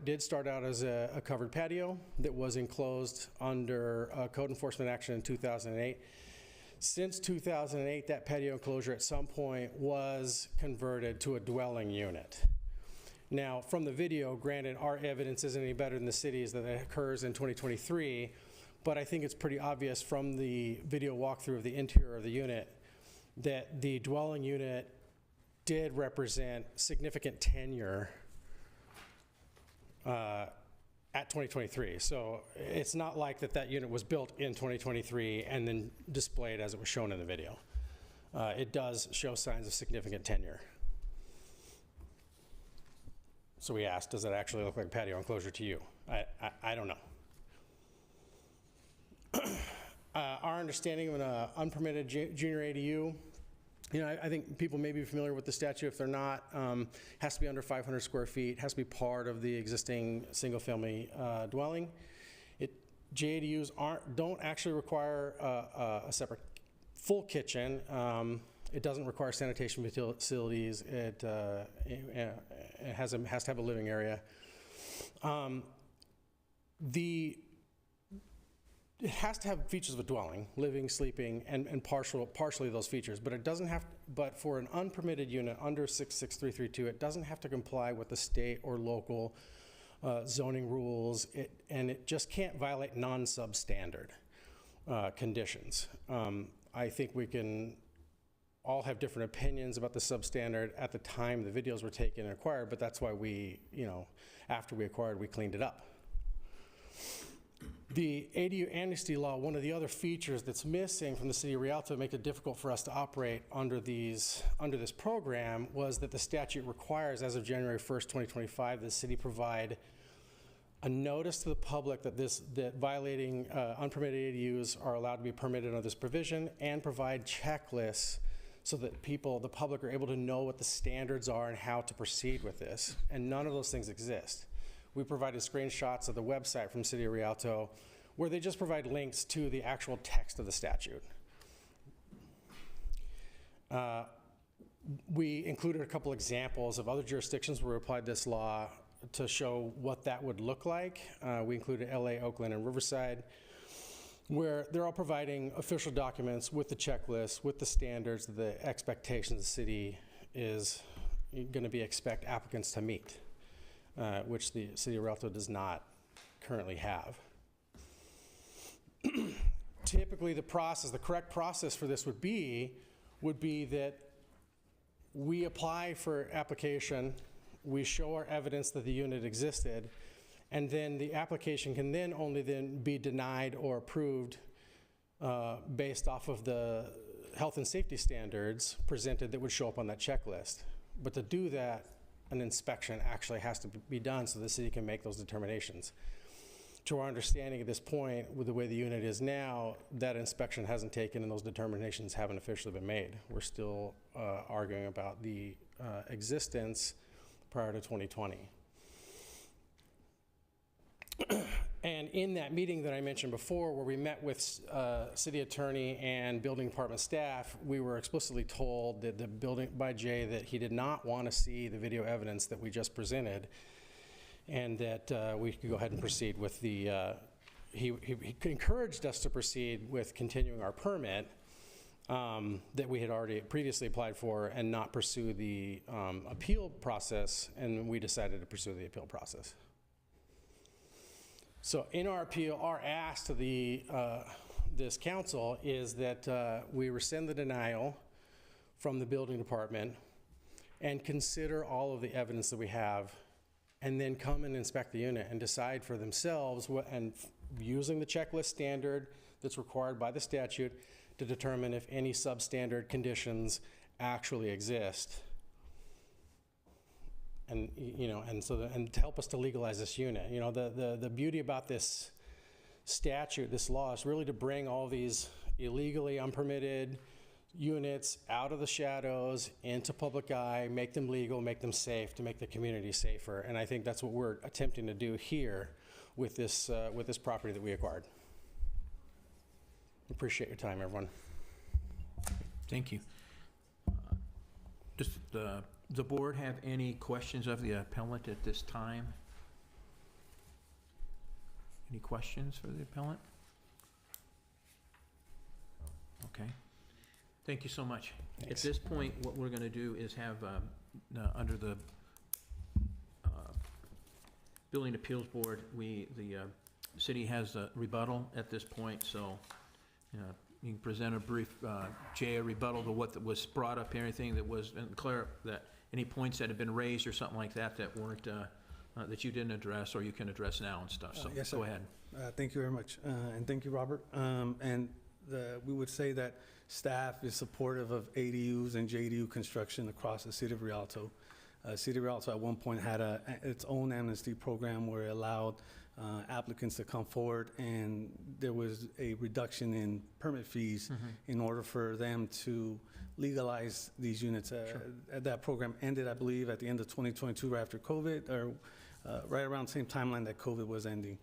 did start out as a covered patio that was enclosed under code enforcement action in 2008. Since 2008, that patio enclosure at some point was converted to a dwelling unit. Now, from the video, granted, our evidence isn't any better than the city's that it occurs in 2023, but I think it's pretty obvious from the video walkthrough of the interior of the unit that the dwelling unit did represent significant tenure at 2023. So it's not like that unit was built in 2023 and then displayed as it was shown in the video. It does show signs of significant tenure. So we asked, does it actually look like a patio enclosure to you? I don't know. Our understanding of an unpermitted junior ADU, I think people may be familiar with the statute. If they're not, has to be under 500 square feet, has to be part of the existing single-family dwelling. JADUs don't actually require a separate full kitchen. It doesn't require sanitation facilities. It has to have a living area. It has to have features of a dwelling, living, sleeping, and partially those features, but it doesn't have. But for an unpermitted unit under 66332, it doesn't have to comply with the state or local zoning rules, and it just can't violate non-substandard conditions. I think we can all have different opinions about the substandard at the time the videos were taken and acquired, but that's why we, after we acquired, we cleaned it up. The ADU amnesty law, one of the other features that's missing from the city of Rialto to make it difficult for us to operate under this program was that the statute requires, as of January 1st, 2025, the city provide a notice to the public that violating unpermitted ADUs are allowed to be permitted under this provision, and provide checklists so that the public are able to know what the standards are and how to proceed with this. And none of those things exist. We provided screenshots of the website from City of Rialto where they just provide links to the actual text of the statute. We included a couple examples of other jurisdictions where we applied this law to show what that would look like. We included LA, Oakland, and Riverside, where they're all providing official documents with the checklist, with the standards, the expectations the city is going to expect applicants to meet, which the City of Rialto does not currently have. Typically, the correct process for this would be that we apply for application, we show our evidence that the unit existed, and then the application can only be denied or approved based off of the health and safety standards presented that would show up on that checklist. But to do that, an inspection actually has to be done so the city can make those determinations. to our understanding at this point, with the way the unit is now, that inspection hasn't taken and those determinations haven't officially been made. We're still arguing about the existence prior to 2020. And in that meeting that I mentioned before, where we met with city attorney and building department staff, we were explicitly told that by Jay that he did not want to see the video evidence that we just presented, and that we could go ahead and proceed with the, he encouraged us to proceed with continuing our permit that we had already previously applied for and not pursue the appeal process, and we decided to pursue the appeal process. So in our appeal, our ask to this council is that we rescind the denial from the building department and consider all of the evidence that we have, and then come and inspect the unit and decide for themselves and using the checklist standard that's required by the statute to determine if any substandard conditions actually exist. And, you know, and to help us to legalize this unit. You know, the beauty about this statute, this law, is really to bring all these illegally unpermitted units out of the shadows into public eye, make them legal, make them safe, to make the community safer. And I think that's what we're attempting to do here with this property that we acquired. Appreciate your time, everyone. Thank you. Does the board have any questions of the appellant at this time? Any questions for the appellant? Okay. Thank you so much. Thanks. At this point, what we're going to do is have, under the Building Appeals Board, the city has a rebuttal at this point, so you can present a brief, Jay, a rebuttal to what was brought up, anything that was, and Claire, that any points that have been raised or something like that that weren't, that you didn't address, or you can address now and stuff, so Yes, go sir. ahead. Thank you very much, and thank you, Robert. We would say that staff is supportive of ADUs and JDU construction across the city of Rialto. City of Rialto at one point had its own amnesty program where it allowed applicants to come forward, and there was a reduction in permit fees in order for them to legalize these units. That program ended, I believe, at the end of 2022, right after COVID, or right around the same timeline that COVID was ending.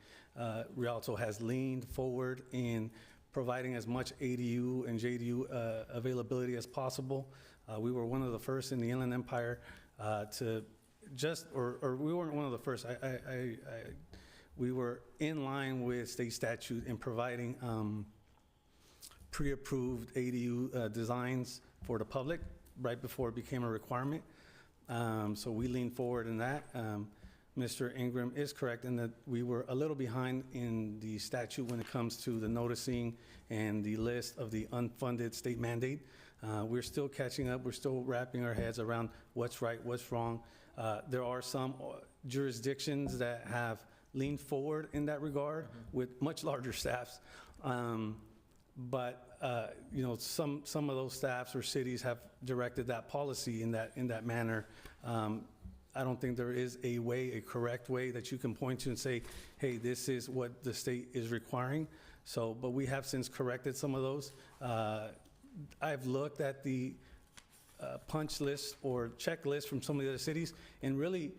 Rialto has leaned forward in providing as much ADU and JDU availability as possible. We were one of the first in the Inland Empire to just, or we weren't one of the first. We were in line with state statute in providing pre-approved ADU designs for the public right before it became a requirement. So we leaned forward in that. Mr. Ingram is correct in that we were a little behind in the statute when it comes to the noticing and the list of the unfunded state mandate. We're still catching up. We're still wrapping our heads around what's right, what's wrong. There are some jurisdictions that have leaned forward in that regard with much larger staffs. But you know, some of those staffs or cities have directed that policy in that manner. I don't think there is a correct way that you can point to and say, hey, this is what the state is requiring. So, but we have since corrected some of those. I've looked at the punch list or checklist from some of the other cities, and really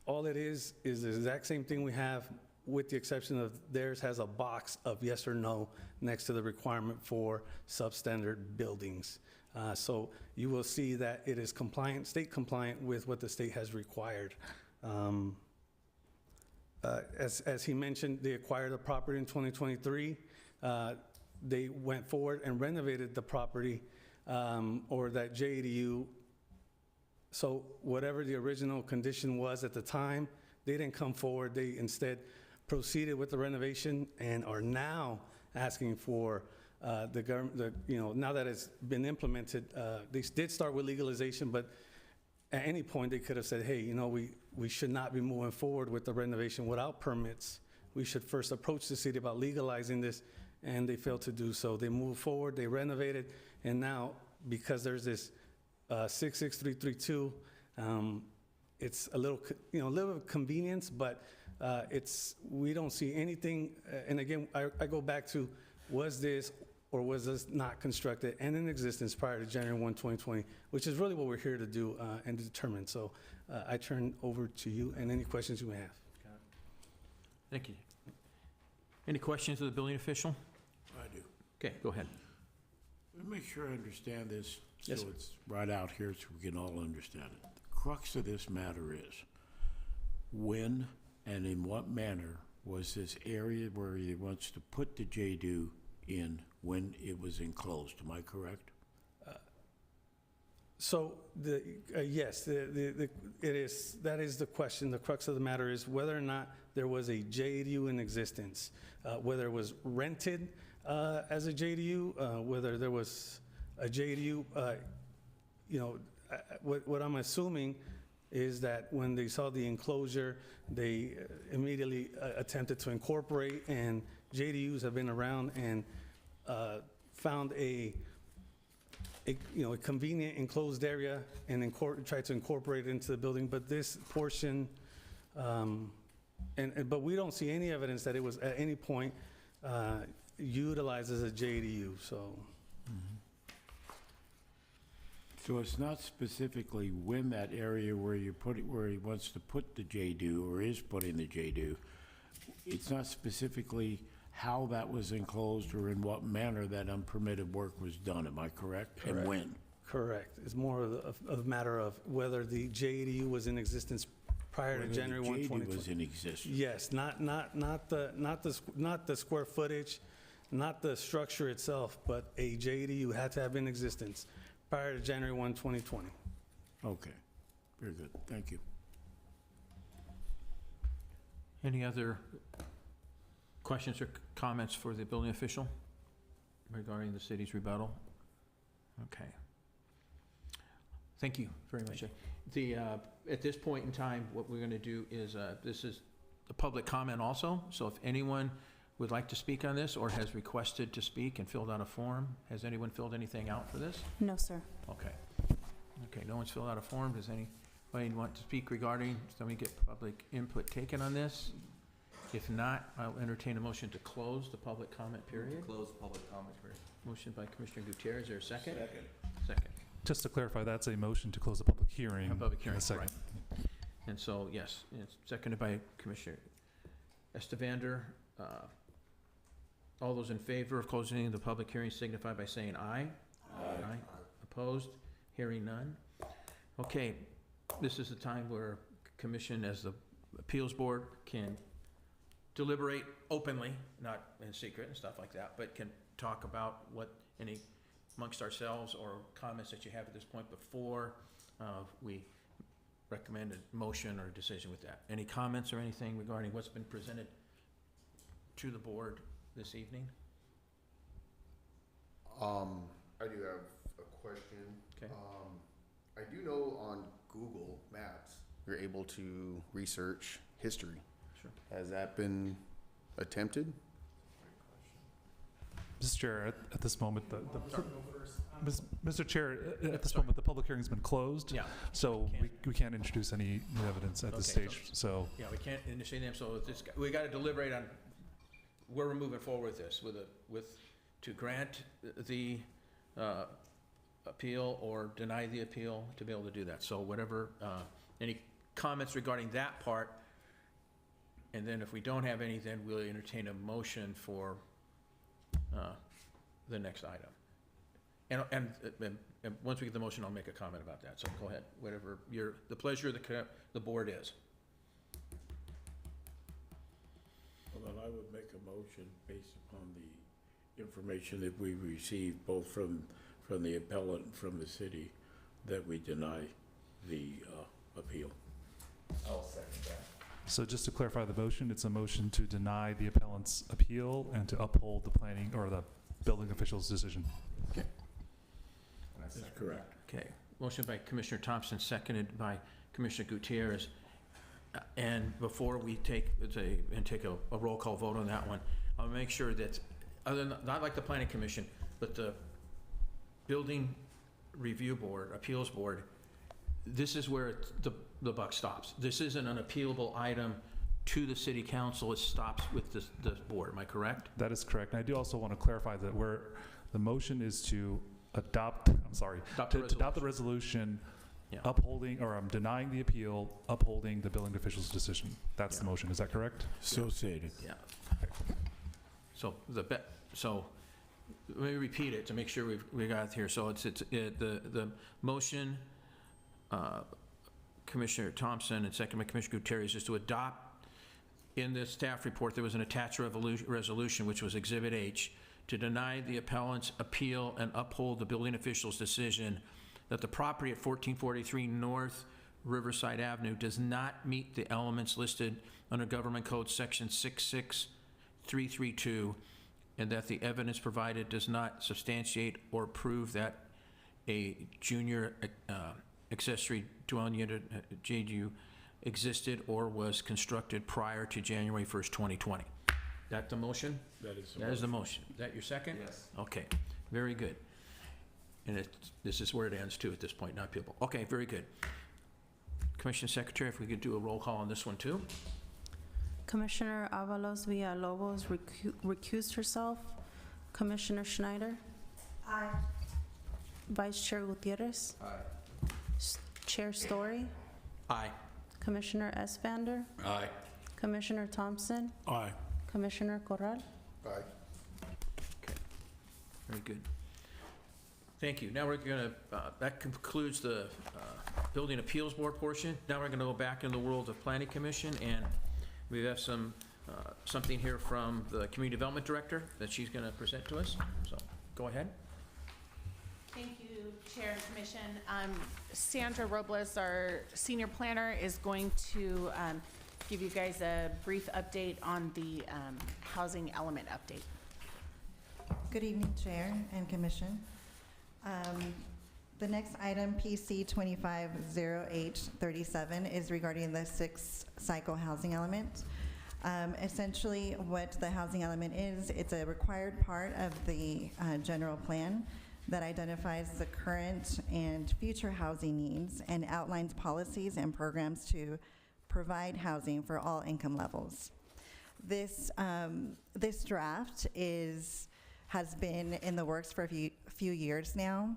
all it is the exact same thing we have, with the exception of theirs has a box of yes or no next to the requirement for substandard buildings. So you will see that it is compliant, state compliant with what the state has required. As he mentioned, they acquired the property in 2023. They went forward and renovated the property, or that JDU. So whatever the original condition was at the time, they didn't come forward. They instead proceeded with the renovation and are now asking for the government, you know, now that it's been implemented, they did start with legalization, but at any point they could have said, hey, you know, we should not be moving forward with the renovation without permits. We should first approach the city about legalizing this, and they failed to do so. They moved forward, they renovated, and now because there's this 66332, it's a little, you know, a little convenience, but we don't see anything, and again, I go back to, was this or was this not constructed and in existence prior to January 1, 2020, which is really what we're here to do and determine. So I turn over to you and any questions you may have. Thank you. Any questions of the building official? I do. Okay, go ahead. Let me make sure I understand this, so Yes, sir. it's right out here so we can all understand it. The crux of this matter is, when and in what manner was this area where he wants to put the J-Do in when it was enclosed? Am I correct? So yes, that is the question. The crux of the matter is whether or not there was a JDU in existence, whether it was rented as a JDU, whether there was a JDU. What I'm assuming is that when they saw the enclosure, they immediately attempted to incorporate, and JDUs have been around and found a convenient enclosed area and tried to incorporate it into the building. But this portion, but we don't see any evidence that it was at any point utilized as a JDU. So. So it's not specifically when that area where he wants to put the J-Do or is putting the J-Do, it's not specifically how that was enclosed or in what manner that unpermitted work was done, am I correct? Correct. And when? Correct. It's more of a matter of whether the JDU was in existence prior to January 1, 2020. Whether the J-Do was in existence. Yes, not the square footage, not the structure itself, but a JDU had to have been in existence prior to January 1, 2020. Okay, very good, thank you. Any other questions or comments for the building official regarding the city's rebuttal? Okay. Thank you very much. At this point in time, what we're going to do is, this is a public comment also, so if anyone would like to speak on this or has requested to speak and filled out a form, has anyone filled anything out for this? No, sir. Okay. Okay, no one's filled out a form. Does anybody want to speak regarding, let me get public input taken on this? If not, I'll entertain a motion to close the public comment period. Close public comment period. Motion by Commissioner Gutierrez, is there a second? Second. Just to clarify, that's a motion to close the public hearing. A public hearing, in a second. right. And so, yes, it's seconded by Commissioner Estevander. All those in favor of closing the public hearing signify by saying aye. Aye. Opposed? Hearing none. Okay, this is the time where commission, as the appeals board, can deliberate openly, not in secret and stuff like that, but can talk about what any amongst ourselves or comments that you have at this point before we recommend a motion or a decision with that. Any comments or anything regarding what's been presented to the board this evening? I do have a question. Okay. I do know on Google Maps, you're able to research history. Sure. Has that been attempted? Mr. Chair, at this moment, Mr. Chair, at this moment, the public hearing's been closed. Yeah. So we can't introduce any new evidence at this Okay, stage, so. Yeah, we can't initiate them, so we got to deliberate on where we're moving forward with this, to grant the appeal or deny the appeal, to be able to do that. So whatever, any comments regarding that part, and then if we don't have any, then we'll entertain a motion for the next item. And once we get the motion, I'll make a comment about that. So go ahead, whatever the pleasure of the board is. Well, then I would make a motion based upon the information that we received both from the appellant and from the city, that we deny the appeal. I'll second that. So just to clarify the motion, it's a motion to deny the appellant's appeal and to uphold the planning or the building official's decision. Okay. That's correct. Okay. Motion by Commissioner Thompson, seconded by Commissioner Gutierrez. And before we take a roll call vote on that one, I'll make sure that, other than, not like the Planning Commission, but the Building Review Board, Appeals Board, this is where the buck stops. This isn't an appealable item to the city council, it stops with this board, am I correct? That is correct. And I do also want to clarify that the motion is to adopt, I'm sorry, to adopt the resolution Yeah. upholding, or denying the appeal, upholding the building official's decision. That's the motion, is that correct? So stated. Yeah. So so let me repeat it to make sure we got it here. So the motion, Commissioner Thompson and second by Commissioner Gutierrez, is to adopt. In the staff report, there was an attached resolution, which was Exhibit H, to deny the appellant's appeal and uphold the building official's decision that the property at 1443 North Riverside Avenue does not meet the elements listed under Government Code Section 66332, and that the evidence provided does not substantiate or prove that a junior accessory dwelling unit, JDU, existed or was constructed prior to January 1st, 2020. That the motion? That is the That is the motion. Is that your second? Yes. Okay, very good. And this is where it ends too at this point, not people. Okay, very good. Commissioner Secretary, if we could do a roll call on this one too? Commissioner Avalos Villalobos recused herself. Commissioner Schneider? Aye. Vice Chair Gutierrez? Aye. Chair Story? Aye. Commissioner Espander? Aye. Commissioner Thompson? Aye. Commissioner Corral? Aye. Very good. Thank you. Now we're going to, that concludes the Building Appeals Board portion. Now we're going to go back in the world of Planning Commission, and we have something here from the Community Development Director that she's going to present to us. So go ahead. Thank you, Chair and Commission. Sandra Robles, our senior planner, is going to give you guys a brief update on the housing element update. Good evening, Chair and Commission. The next item, PC 250837, is regarding the 6-cycle housing element. Essentially, what the housing element is, it's a required part of the general plan that identifies the current and future housing needs and outlines policies and programs to provide housing for all income levels. This draft has been in the works for a few years now,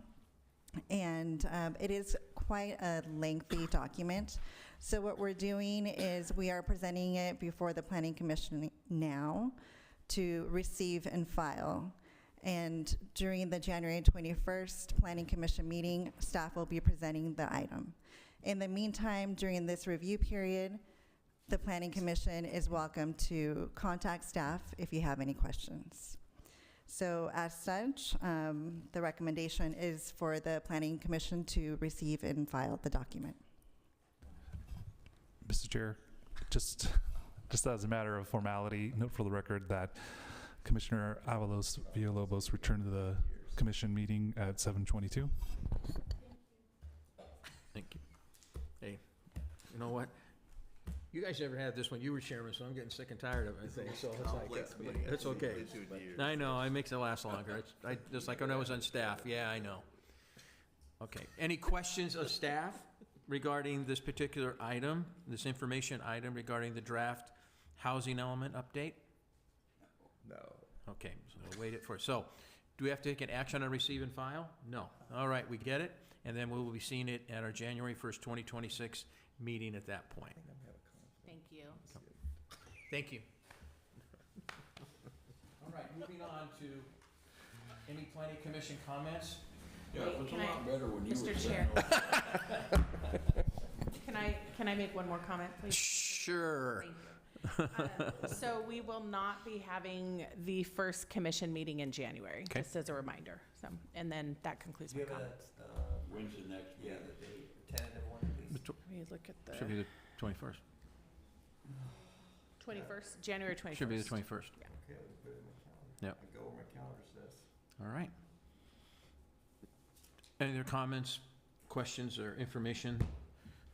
and it is quite a lengthy document. So what we're doing is we are presenting it before the Planning Commission now to receive and file. And during the January 21st Planning Commission meeting, staff will be presenting the item. In the meantime, during this review period, the Planning Commission is welcome to contact staff if you have any questions. So as such, the recommendation is for the Planning Commission to receive and file the document. Mr. Chair, just as a matter of formality, note for the record that Commissioner Avalos Villalobos returned to the commission meeting at 7:22. Thank you. Hey, you know what? You guys ever had this when you were chairman, so I'm getting sick and tired of it, I think. So it's like, it's okay. I know, it makes it last longer. Just like when I was on staff. Yeah, I know. Okay. Any questions of staff regarding this particular item, this information item regarding the draft housing element update? No. Okay, so we'll wait it for, so, do we have to take an action on receive and file? No. All right, we get it, and then we will be seeing it at our January 1st, 2026 meeting at that point. Thank you. Thank you. All right, moving on to any planning commission comments? Yeah, it was a lot better when you were Mr. saying Chair. Can I make one more comment, please? Sure. Thank you. So we will not be having the first commission meeting in January, Okay. just as a reminder. So, and then that concludes my comments. When's the next meeting? The date, tentative one, please. Let me look at the Should be the 21st. 21st, January 21st. Should be the 21st. Okay, we can put it in my calendar. Yep. I go where my calendar says. All right. Any other comments, questions, or information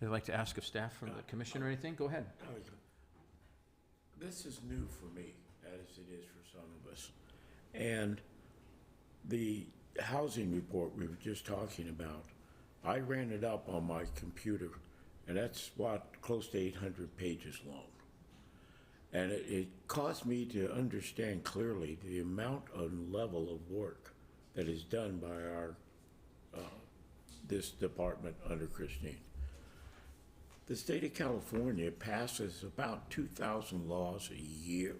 they'd like to ask of staff from the commission or anything? Go ahead. This is new for me, as it is for some of us. And the housing report we were just talking about, I ran it up on my computer, and that's close to 800 pages long. And it caused me to understand clearly the amount and level of work that is done by our, this department under Christine. The state of California passes about 2,000 laws a year.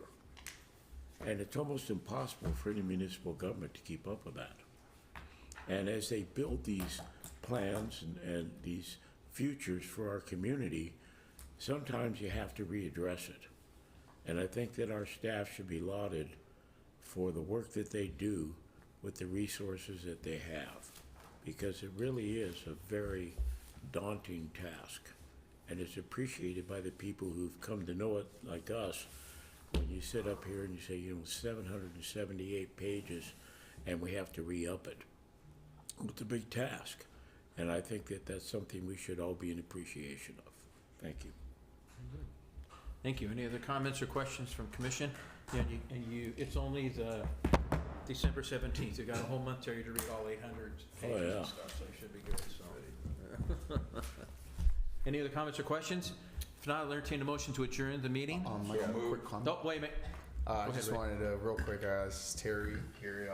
And it's almost impossible for any municipal government to keep up with that. And as they build these plans and these futures for our community, sometimes you have to readdress it. And I think that our staff should be lauded for the work that they do with the resources that they have, because it really is a very daunting task. And it's appreciated by the people who've come to know it, like us, when you sit up here and you say, 778 pages, and we have to re-up it. It's a big task, and I think that that's something we should all be in appreciation of. Thank you. Thank you. Any other comments or questions from commission? Yeah, it's only the December 17th. You've got a whole month, Terry, to read all 800 pages yeah. and stuff, so you should be good. So. Any other comments or questions? If not, I'll entertain a motion to adjourn the meeting. Like a quick comment. Oh, wait a minute. I Go just ahead, Ray. wanted to, real quick, this is Terry here.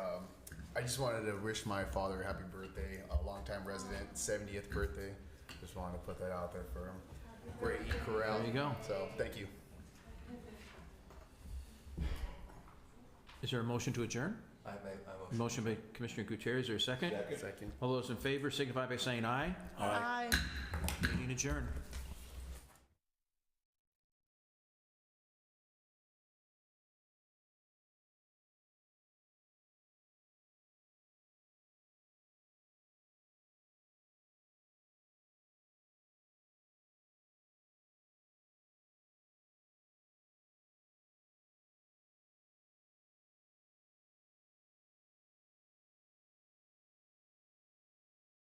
I just wanted to wish my father a happy birthday, a longtime resident, 70th birthday. Just wanted to put that out there for him. We're at E Corral. There you go. So, thank you. Is there a motion to adjourn? Motion by Commissioner Gutierrez. Is there a second? Second. All those in favor signify by saying aye. Aye. Meeting adjourned.